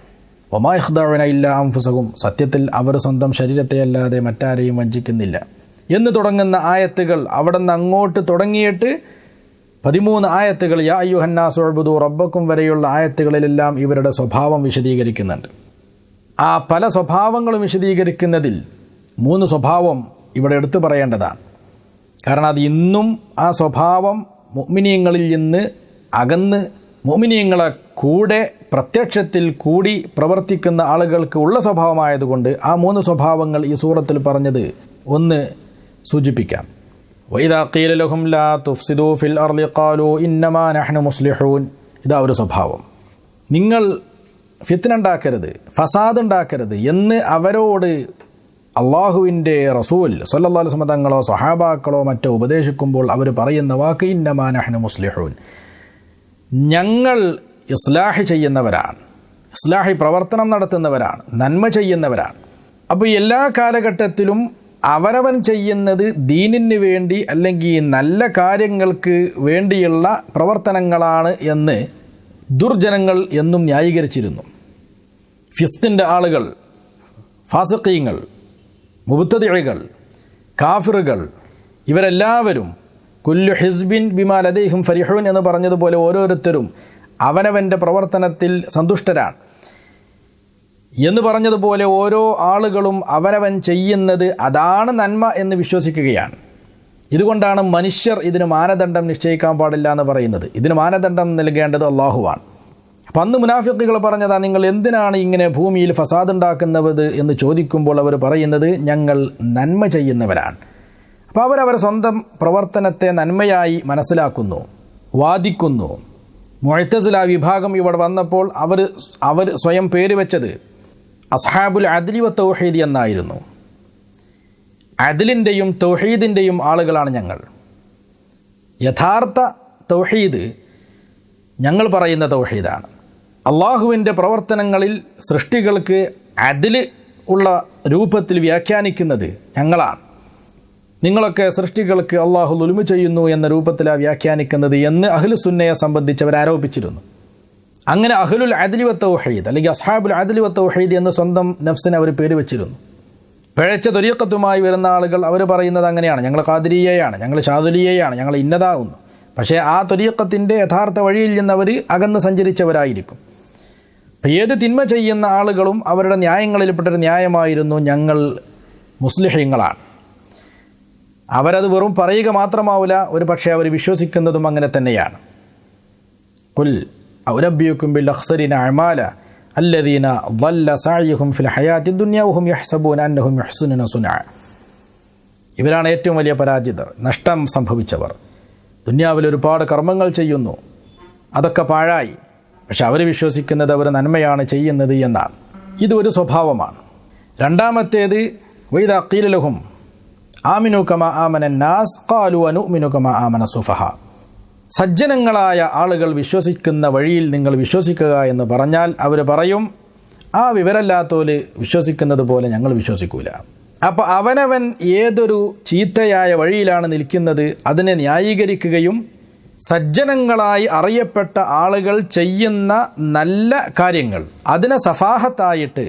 വമാ യഖ്ദഊന ഇല്ലാ അൻഫുസഹും, സത്യത്തിൽ അവർ സ്വന്തം ശരീരത്തെ അല്ലാതെ മറ്റാരെയും വഞ്ചിക്കുന്നില്ല എന്ന് തുടങ്ങുന്ന ആയത്തുകൾ അവിടെ നിന്ന് അങ്ങോട്ട് തുടങ്ങിയിട്ട് 13 ആയത്തുകൾ യാ അയ്യുഹന്നാസു ഉഅ്ബുദൂ റബ്ബക്കും വരെയുള്ള ആയത്തുകളിലെല്ലാം ഇവരുടെ സ്വഭാവം വിശദീകരിക്കുന്നുണ്ട്. ആ പല സ്വഭാവങ്ങളും വിശദീകരിക്കുന്നതിൽ 3 സ്വഭാവം ഇവിടെ എടുത്തു പറയേണ്ടതാണ്. കാരണം അത് ഇന്നും ആ സ്വഭാവം മുഅ്മിനീങ്ങളിൽ നിന്ന് അകന്ന് മുഅ്മിനീങ്ങളെ കൂടെ പ്രത്യക്ഷത്തിൽ കൂടി പ്രവർത്തിക്കുന്ന ആളുകൾക്ക് ഉള്ള സ്വഭാവമായതുകൊണ്ട് ആ 3 സ്വഭാവങ്ങൾ ഈ സൂറത്തിൽ പറഞ്ഞത് ഒന്ന് സൂചിപ്പിക്കാം. വഇദാ ഖീല ലഹും ലാ തുഫ്സിദൂ ഫിൽ അർളി ഖാലൂ ഇന്നമാ നഹ്നു മുസ്ലിഹൂൻ. ഇതാ ഒരു സ്വഭാവം. നിങ്ങൾ ഫിത്ന ഉണ്ടാക്കരുത്, ഫസാദ് ഉണ്ടാക്കരുത് എന്ന് അവരോട് അള്ളാഹുവിൻ്റെ റസൂൽ സ്വല്ലല്ലാഹു അലൈഹി വസല്ലം തങ്ങളോ സഹാബാക്കളോ മറ്റോ ഉപദേശിക്കുമ്പോൾ അവർ പറയുന്ന വാക്ക് ഇന്നമാ നഹ്നു മുസ്ലിഹൂൻ, ഞങ്ങൾ ഇസ്ലാഹ് ചെയ്യുന്നവരാണ്, ഇസ്ലാഹി പ്രവർത്തനം നടത്തുന്നവരാണ്, നന്മ ചെയ്യുന്നവരാണ്. അപ്പോൾ എല്ലാ കാലഘട്ടത്തിലും അവരവൻ ചെയ്യുന്നത് ദീനിന് വേണ്ടി അല്ലെങ്കിൽ നല്ല കാര്യങ്ങൾക്ക് വേണ്ടിയുള്ള പ്രവർത്തനങ്ങളാണ് എന്ന് ദുർജനങ്ങൾ എന്നും ന്യായീകരിച്ചിരുന്നു. ഫിസ്റ്റിൻ്റെ ആളുകൾ, ഫാസിഖീങ്ങൾ, മുബ്തദിഇകൾ, കാഫിറുകൾ, ഇവരെല്ലാവരും കുല്ലു ഹിസ്ബിൻ ബിമാ ലദൈഹിം ഫരിഹൂൻ എന്ന് പറഞ്ഞതുപോലെ ഓരോരുത്തരും അവനവൻ്റെ പ്രവർത്തനത്തിൽ സന്തുഷ്ടരാണ് എന്ന് പറഞ്ഞതുപോലെ ഓരോ ആളുകളും അവനവൻ ചെയ്യുന്നത് അതാണ് നന്മ എന്ന് വിശ്വസിക്കുകയാണ്. ഇതുകൊണ്ടാണ് മനുഷ്യർ ഇതിന് മാനദണ്ഡം നിശ്ചയിക്കാൻ പാടില്ല എന്ന് പറയുന്നത്. ഇതിന് മാനദണ്ഡം നൽകേണ്ടത് അള്ളാഹുവാണ്. അപ്പം അന്ന് മുനാഫിക്കുകൾ പറഞ്ഞതാ, നിങ്ങൾ എന്തിനാണ് ഇങ്ങനെ ഭൂമിയിൽ ഫസാദ് ഉണ്ടാക്കുന്നത് എന്ന് ചോദിക്കുമ്പോൾ അവർ പറയുന്നത് ഞങ്ങൾ നന്മ ചെയ്യുന്നവരാണ്. അപ്പോൾ അവരവർ സ്വന്തം പ്രവർത്തനത്തെ നന്മയായി മനസ്സിലാക്കുന്നു, വാദിക്കുന്നു. മുഅ്തസില വിഭാഗം ഇവിടെ വന്നപ്പോൾ അവർ സ്വയം പേര് വെച്ചത് അസ്ഹാബുൽ അദ്ലി വ തൗഹീദ് എന്നായിരുന്നു. അദ്ലിൻ്റെയും തൗഹീദിൻ്റെയും ആളുകളാണ് ഞങ്ങൾ. യഥാർത്ഥ തൗഹീദ് ഞങ്ങൾ പറയുന്ന തൗഹീദാണ്. അള്ളാഹുവിൻ്റെ പ്രവർത്തനങ്ങളിൽ സൃഷ്ടികൾക്ക് അദ്ല് ഉള്ള രൂപത്തിൽ വ്യാഖ്യാനിക്കുന്നത് ഞങ്ങളാണ്. നിങ്ങളൊക്കെ സൃഷ്ടികൾക്ക് അള്ളാഹു ദുൽമ് ചെയ്യുന്നു എന്ന രൂപത്തിലാണ് വ്യാഖ്യാനിക്കുന്നത് എന്ന് അഹ്ലുസുന്നയെ സംബന്ധിച്ചവർ ആരോപിച്ചിരുന്നു. അങ്ങനെ അഹ്ലുൽ അദ്ലി വ തൗഹീദ് അല്ലെങ്കിൽ അസ്ഹാബുൽ അദ്ലി വ തൗഹീദ് എന്ന് സ്വന്തം നഫ്സിനെ അവർ പേര് വെച്ചിരുന്നു. പിഴച്ച ത്വരീഖത്തുമായി വരുന്ന ആളുകൾ അവർ പറയുന്നത് അങ്ങനെയാണ്, ഞങ്ങൾ ഖാദിരിയയാണ്, ഞങ്ങൾ ഷാദുലിയയാണ്, ഞങ്ങൾ ഇന്നതാകുന്നു. പക്ഷേ ആ ത്വരീഖത്തിൻ്റെ യഥാർത്ഥ വഴിയിൽ നിന്ന് അവർ അകന്ന് സഞ്ചരിച്ചവരായിരിക്കും. ഏത് തിന്മ ചെയ്യുന്ന ആളുകളും അവരുടെ ന്യായങ്ങളിൽപ്പെട്ടൊരു ന്യായമായിരുന്നു ഞങ്ങൾ മുസ്ലിഹീങ്ങളാണ്. അവരത് വെറും പറയുക മാത്രമാവില്ല, ഒരു പക്ഷേ അവർ വിശ്വസിക്കുന്നതും അങ്ങനെ തന്നെയാണ്. ഖുൽ അഉനബ്ബിയുക്കും ബിൽ അഖ്സരിന അഅമാല അല്ലദീന ضل സഅയുഹും ഫിൽ ഹയാത്തി ദുനിയ വഹും യഹ്സബൂന അന്നഹും യുഹ്സിനൂന സുനഅ. ഇവരാണ് ഏറ്റവും വലിയ പരാജിതർ, നഷ്ടം സംഭവിച്ചവർ. ദുനിയാവിൽ ഒരുപാട് കർമ്മങ്ങൾ ചെയ്യുന്നു, അതൊക്കെ പാഴായി. പക്ഷെ അവർ വിശ്വസിക്കുന്നത് അവർ നന്മയാണ് ചെയ്യുന്നത് എന്നാണ്. ഇതൊരു സ്വഭാവമാണ്. രണ്ടാമത്തേത് വഇദാ ഖീല ലഹും, ആമിനു കമാ ആമനൻ നാസ് ഖാലു അനുഅ്മിനു കമാ ആമന സുഫഹ. സജ്ജനങ്ങളായ ആളുകൾ വിശ്വസിക്കുന്ന വഴിയിൽ നിങ്ങൾ വിശ്വസിക്കുക എന്ന് പറഞ്ഞാൽ അവർ പറയും, ആ വിവരമില്ലാത്തോല് വിശ്വസിക്കുന്നത് പോലെ ഞങ്ങൾ വിശ്വസിക്കൂല. അപ്പോൾ അവനവൻ ഏതൊരു ചീത്തയായ വഴിയിലാണ് നിൽക്കുന്നത് അതിനെ ന്യായീകരിക്കുകയും സജ്ജനങ്ങളായി അറിയപ്പെട്ട ആളുകൾ ചെയ്യുന്ന നല്ല കാര്യങ്ങൾ അതിനെ സഫാഹത്തായിട്ട്,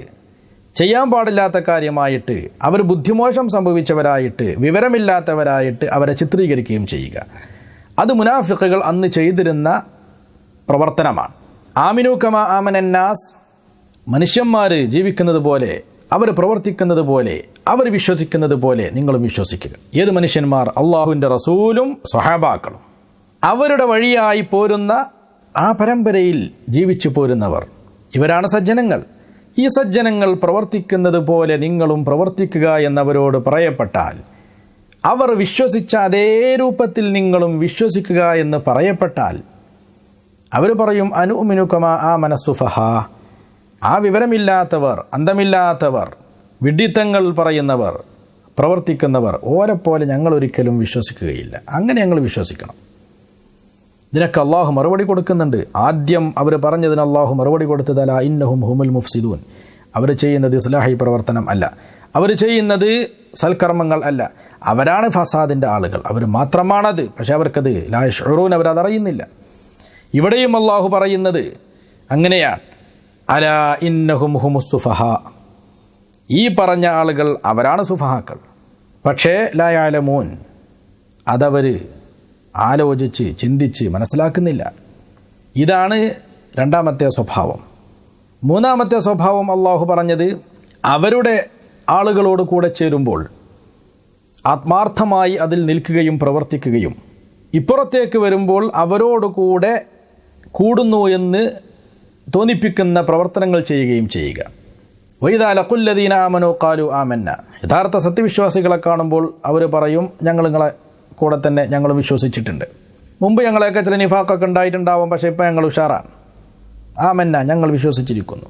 ചെയ്യാൻ പാടില്ലാത്ത കാര്യമായിട്ട്, അവർ ബുദ്ധിമോശം സംഭവിച്ചവരായിട്ട്, വിവരമില്ലാത്തവരായിട്ട് അവരെ ചിത്രീകരിക്കുകയും ചെയ്യുക. അത് മുനാഫിഖുകൾ അന്ന് ചെയ്തിരുന്ന പ്രവർത്തനമാണ്. ആമിനു കമാ ആമനന്നാസ്, മനുഷ്യന്മാർ ജീവിക്കുന്നത് പോലെ, അവർ പ്രവർത്തിക്കുന്നത് പോലെ, അവർ വിശ്വസിക്കുന്നത് പോലെ നിങ്ങളും വിശ്വസിക്കുക. ഏത് മനുഷ്യന്മാർ? അള്ളാഹുവിൻ്റെ റസൂലും സ്വഹാബാക്കളും അവരുടെ വഴിയായി പോരുന്ന ആ പരമ്പരയിൽ ജീവിച്ചു പോരുന്നവർ, ഇവരാണ് സജ്ജനങ്ങൾ. ഈ സജ്ജനങ്ങൾ പ്രവർത്തിക്കുന്നത് പോലെ നിങ്ങളും പ്രവർത്തിക്കുക എന്നവരോട് പറയപ്പെട്ടാൽ, അവർ വിശ്വസിച്ച അതേ രൂപത്തിൽ നിങ്ങളും വിശ്വസിക്കുക എന്ന് പറയപ്പെട്ടാൽ, അവർ പറയും അനുഅ്മിനു കമാ ആമന സുഫഹ. ആ വിവരമില്ലാത്തവർ, അന്തമില്ലാത്തവർ, വിഡ്ഢിത്തങ്ങൾ പറയുന്നവർ, പ്രവർത്തിക്കുന്നവർ ഓരെപ്പോലെ ഞങ്ങൾ ഒരിക്കലും വിശ്വസിക്കുകയില്ല. അങ്ങനെ ഞങ്ങൾ വിശ്വസിക്കണം. ഇതിനൊക്കെ അള്ളാഹു മറുപടി കൊടുക്കുന്നുണ്ട്. ആദ്യം അവർ പറഞ്ഞതിന് അള്ളാഹു മറുപടി കൊടുത്തത് അലാ ഇന്നഹും ഹുമുൽ മുഫ്സിദൂൻ. അവർ ചെയ്യുന്നത് ഇസ്ലാഹി പ്രവർത്തനം അല്ല, അവർ ചെയ്യുന്നത് സൽക്കർമ്മങ്ങൾ അല്ല, അവരാണ് ഫസാദിൻ്റെ ആളുകൾ, അവർ മാത്രമാണത്. പക്ഷെ അവർക്കത് ലാ യശ്ഉറൂൻ, അവരതറിയുന്നില്ല. ഇവിടെയും അള്ളാഹു പറയുന്നത് അങ്ങനെയാണ്. അലാ ഇന്നഹും ഹുമുസ് സുഫഹ, ഈ പറഞ്ഞ ആളുകൾ അവരാണ് സുഫഹാക്കൾ. പക്ഷേ ലാ യഅലമൂൻ, അതവർ ആലോചിച്ച് ചിന്തിച്ച് മനസ്സിലാക്കുന്നില്ല. ഇതാണ് രണ്ടാമത്തെ സ്വഭാവം. മൂന്നാമത്തെ സ്വഭാവം അള്ളാഹു പറഞ്ഞത്, അവരുടെ ആളുകളോട് കൂടെ ചേരുമ്പോൾ ആത്മാർത്ഥമായി അതിൽ നിൽക്കുകയും പ്രവർത്തിക്കുകയും ഇപ്പുറത്തേക്ക് വരുമ്പോൾ അവരോടുകൂടെ കൂടുന്നു എന്ന് തോന്നിപ്പിക്കുന്ന പ്രവർത്തനങ്ങൾ ചെയ്യുകയും ചെയ്യുക. വഇദാ ലഖുല്ലദീന ആമനൂ ഖാലൂ ആമന്ന, യഥാർത്ഥ സത്യവിശ്വാസികളെ കാണുമ്പോൾ അവർ പറയും, ഞങ്ങൾ നിങ്ങളെ കൂടെ തന്നെ ഞങ്ങൾ വിശ്വസിച്ചിട്ടുണ്ട്. മുമ്പ് ഞങ്ങളെയൊക്കെ ചില നിഫാഖൊക്കെ ഉണ്ടായിട്ടുണ്ടാവും, പക്ഷേ ഇപ്പോൾ ഞങ്ങൾ ഉഷാറാണ്. ആമന്ന, ഞങ്ങൾ വിശ്വസിച്ചിരിക്കുന്നു.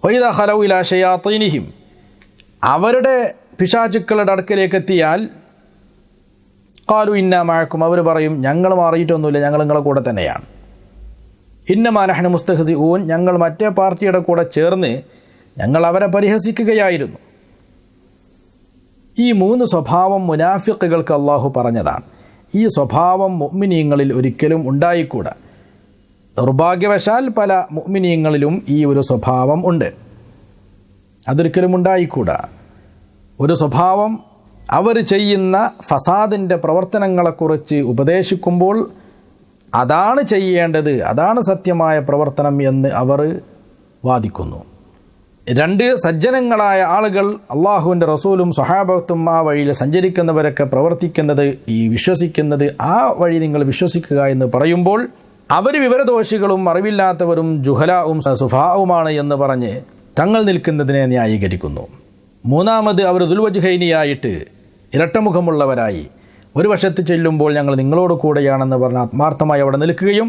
വഇദാ ഖലൗ ഇലാ ശയാത്തീനിഹിം, അവരുടെ പിശാചുക്കളുടെ അടുക്കലേക്ക് എത്തിയാൽ ഖാലു ഇന്നാ മഅക്കും, അവർ പറയും ഞങ്ങൾ മാറിയിട്ടൊന്നുമില്ല, ഞങ്ങൾ നിങ്ങളെ കൂടെ തന്നെയാണ്. ഇന്നമാ നഹ്നു മുസ്തഹ്സിഊൻ, ഞങ്ങൾ മറ്റേ പാർട്ടിയുടെ കൂടെ ചേർന്ന് ഞങ്ങൾ അവരെ പരിഹസിക്കുകയായിരുന്നു. ഈ മൂന്ന് സ്വഭാവം മുനാഫിഖുകൾക്ക് അള്ളാഹു പറഞ്ഞതാണ്. ഈ സ്വഭാവം മുഅ്മിനീങ്ങളിൽ ഒരിക്കലും ഉണ്ടായിക്കൂടാ. ദൗർഭാഗ്യവശാൽ പല മുഅ്മിനീങ്ങളിലും ഈ ഒരു സ്വഭാവം ഉണ്ട്. അതൊരിക്കലും ഉണ്ടായിക്കൂടാ. ഒരു സ്വഭാവം, അവർ ചെയ്യുന്ന ഫസാദിൻ്റെ പ്രവർത്തനങ്ങളെക്കുറിച്ച് ഉപദേശിക്കുമ്പോൾ അതാണ് ചെയ്യേണ്ടത്, അതാണ് സത്യമായ പ്രവർത്തനം എന്ന് അവർ വാദിക്കുന്നു. രണ്ട്, സജ്ജനങ്ങളായ ആളുകൾ, അള്ളാഹുവിൻ്റെ റസൂലും സ്വഹാബത്തും ആ വഴിയിൽ സഞ്ചരിക്കുന്നവരൊക്കെ പ്രവർത്തിക്കുന്നത്, ഈ വിശ്വസിക്കുന്നത്, ആ വഴി നിങ്ങൾ വിശ്വസിക്കുക എന്ന് പറയുമ്പോൾ അവർ വിവരദോഷികളും അറിവില്ലാത്തവരും ജുഹലാവും സുഫാവുമാണ് എന്ന് പറഞ്ഞ് തങ്ങൾ നിൽക്കുന്നതിനെ ന്യായീകരിക്കുന്നു. മൂന്നാമത്, അവർ ദുൽവജ്ഹൈനിയായിട്ട് ഇരട്ടമുഖമുള്ളവരായി ഒരു വശത്ത് ചെല്ലുമ്പോൾ ഞങ്ങൾ നിങ്ങളോട് കൂടെയാണെന്ന് പറഞ്ഞ് ആത്മാർത്ഥമായി അവിടെ നിൽക്കുകയും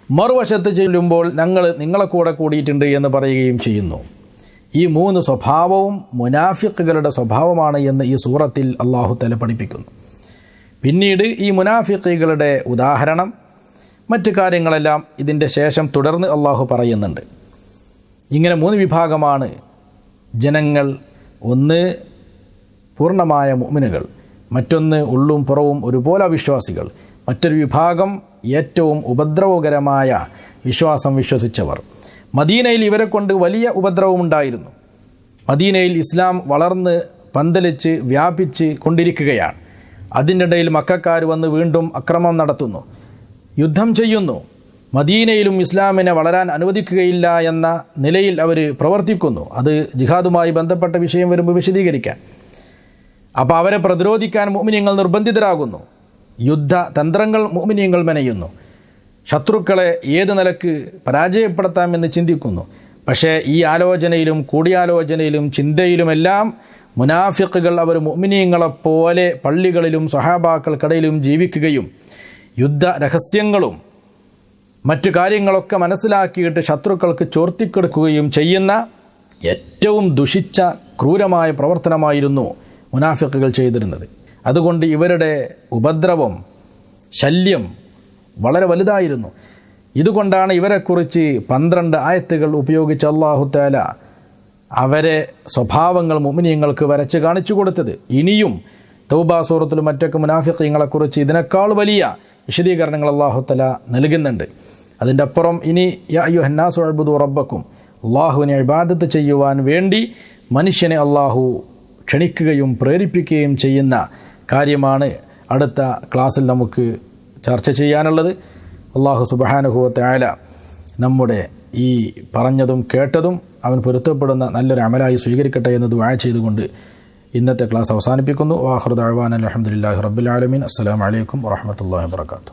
മറുവശത്ത് ചെല്ലുമ്പോൾ ഞങ്ങൾ നിങ്ങളെ കൂടെ കൂടിയിട്ടുണ്ട് എന്ന് പറയുകയും ചെയ്യുന്നു. ഈ മൂന്ന് സ്വഭാവവും മുനാഫിഖുകളുടെ സ്വഭാവമാണ് എന്ന് ഈ സൂറത്തിൽ അല്ലാഹു തആല പഠിപ്പിക്കുന്നു. പിന്നീട് ഈ മുനാഫിഖുകളുടെ ഉദാഹരണം, മറ്റു കാര്യങ്ങളെല്ലാം ഇതിൻ്റെ ശേഷം തുടർന്ന് അല്ലാഹു പറയുന്നുണ്ട്. ഇങ്ങനെ മൂന്ന് വിഭാഗമാണ് ജനങ്ങൾ. ഒന്ന് പൂർണ്ണമായ മുഅ്മിനുകൾ, മറ്റൊന്ന് ഉള്ളും പുറവും ഒരുപോലെ വിശ്വാസികൾ, മറ്റൊരു വിഭാഗം ഏറ്റവും ഉപദ്രവകരമായ വിശ്വാസം വിശ്വസിച്ചവർ. മദീനയിൽ ഇവരെ കൊണ്ട് വലിയ ഉപദ്രവമുണ്ടായിരുന്നു. മദീനയിൽ ഇസ്ലാം വളർന്ന് പന്തലിച്ച് വ്യാപിച്ച് കൊണ്ടിരിക്കുകയാണ്. അതിനിടയിൽ മക്കക്കാർ വന്ന് വീണ്ടും അക്രമം നടത്തുന്നു, യുദ്ധം ചെയ്യുന്നു. മദീനയിലും ഇസ്ലാമിനെ വളരാൻ അനുവദിക്കുകയില്ല എന്ന നിലയിൽ അവർ പ്രവർത്തിക്കുന്നു. അത് ജിഹാദുമായി ബന്ധപ്പെട്ട വിഷയം വരുമ്പോൾ വിശദീകരിക്കാൻ. അപ്പോൾ അവരെ പ്രതിരോധിക്കാൻ മുഅ്മിനീങ്ങൾ നിർബന്ധിതരാകുന്നു. യുദ്ധ തന്ത്രങ്ങൾ മുഅ്മിനീങ്ങൾ മെനയുന്നു. ശത്രുക്കളെ ഏത് നിലക്ക് പരാജയപ്പെടുത്താമെന്ന് ചിന്തിക്കുന്നു. പക്ഷേ ഈ ആലോചനയിലും കൂടിയാലോചനയിലും ചിന്തയിലുമെല്ലാം മുനാഫിഖുകൾ അവർ മുഅ്മിനീങ്ങളെപ്പോലെ പള്ളികളിലും സ്വഹാബാക്കൾക്കിടയിലും ജീവിക്കുകയും യുദ്ധ രഹസ്യങ്ങളും മറ്റു കാര്യങ്ങളൊക്കെ മനസ്സിലാക്കിയിട്ട് ശത്രുക്കൾക്ക് ചോർത്തിക്കെടുക്കുകയും ചെയ്യുന്ന ഏറ്റവും ദുഷിച്ച ക്രൂരമായ പ്രവർത്തനമായിരുന്നു മുനാഫിഖുകൾ ചെയ്തിരുന്നത്. അതുകൊണ്ട് ഇവരുടെ ഉപദ്രവം, ശല്യം വളരെ വലുതായിരുന്നു. ഇതുകൊണ്ടാണ് ഇവരെക്കുറിച്ച് 12 ആയത്തുകൾ ഉപയോഗിച്ച് അല്ലാഹു തആല അവരെ സ്വഭാവങ്ങൾ മുഅ്മിനീങ്ങൾക്ക് വരച്ച് കാണിച്ചു കൊടുത്തത്. ഇനിയും തൗബ സൂറത്തിലും മറ്റൊക്കെ മുനാഫിഖീങ്ങളെക്കുറിച്ച് ഇതിനേക്കാൾ വലിയ വിശദീകരണങ്ങൾ അല്ലാഹു തആല നൽകുന്നുണ്ട്. അതിൻ്റെ അപ്പുറം ഇനി യാ അയ്യുഹന്നാസു ഉഅ്ബുദൂ റബ്ബക്കും, അല്ലാഹുവിനെ ഇബാദത്ത് ചെയ്യുവാൻ വേണ്ടി മനുഷ്യനെ അല്ലാഹു ക്ഷണിക്കുകയും പ്രേരിപ്പിക്കുകയും ചെയ്യുന്ന കാര്യമാണ് അടുത്ത ക്ലാസ്സിൽ നമുക്ക് ചർച്ച ചെയ്യാനുള്ളത്. അല്ലാഹു സുബ്ഹാനഹു വ തആല നമ്മുടെ ഈ പറഞ്ഞതും കേട്ടതും അവൻ പൊരുത്തപ്പെടുന്ന നല്ലൊരു അമലായി സ്വീകരിക്കട്ടെ എന്ന് ദുആ ചെയ്തുകൊണ്ട് ഇന്നത്തെ ക്ലാസ് അവസാനിപ്പിക്കുന്നു. വആഖിറു ദഅ്വാനാ അൽഹംദുലില്ലാഹി റബ്ബിൽ ആലമീൻ. അസ്സലാമു അലൈക്കും വറഹ്മത്തുള്ളാഹി വബറകാതുഹു.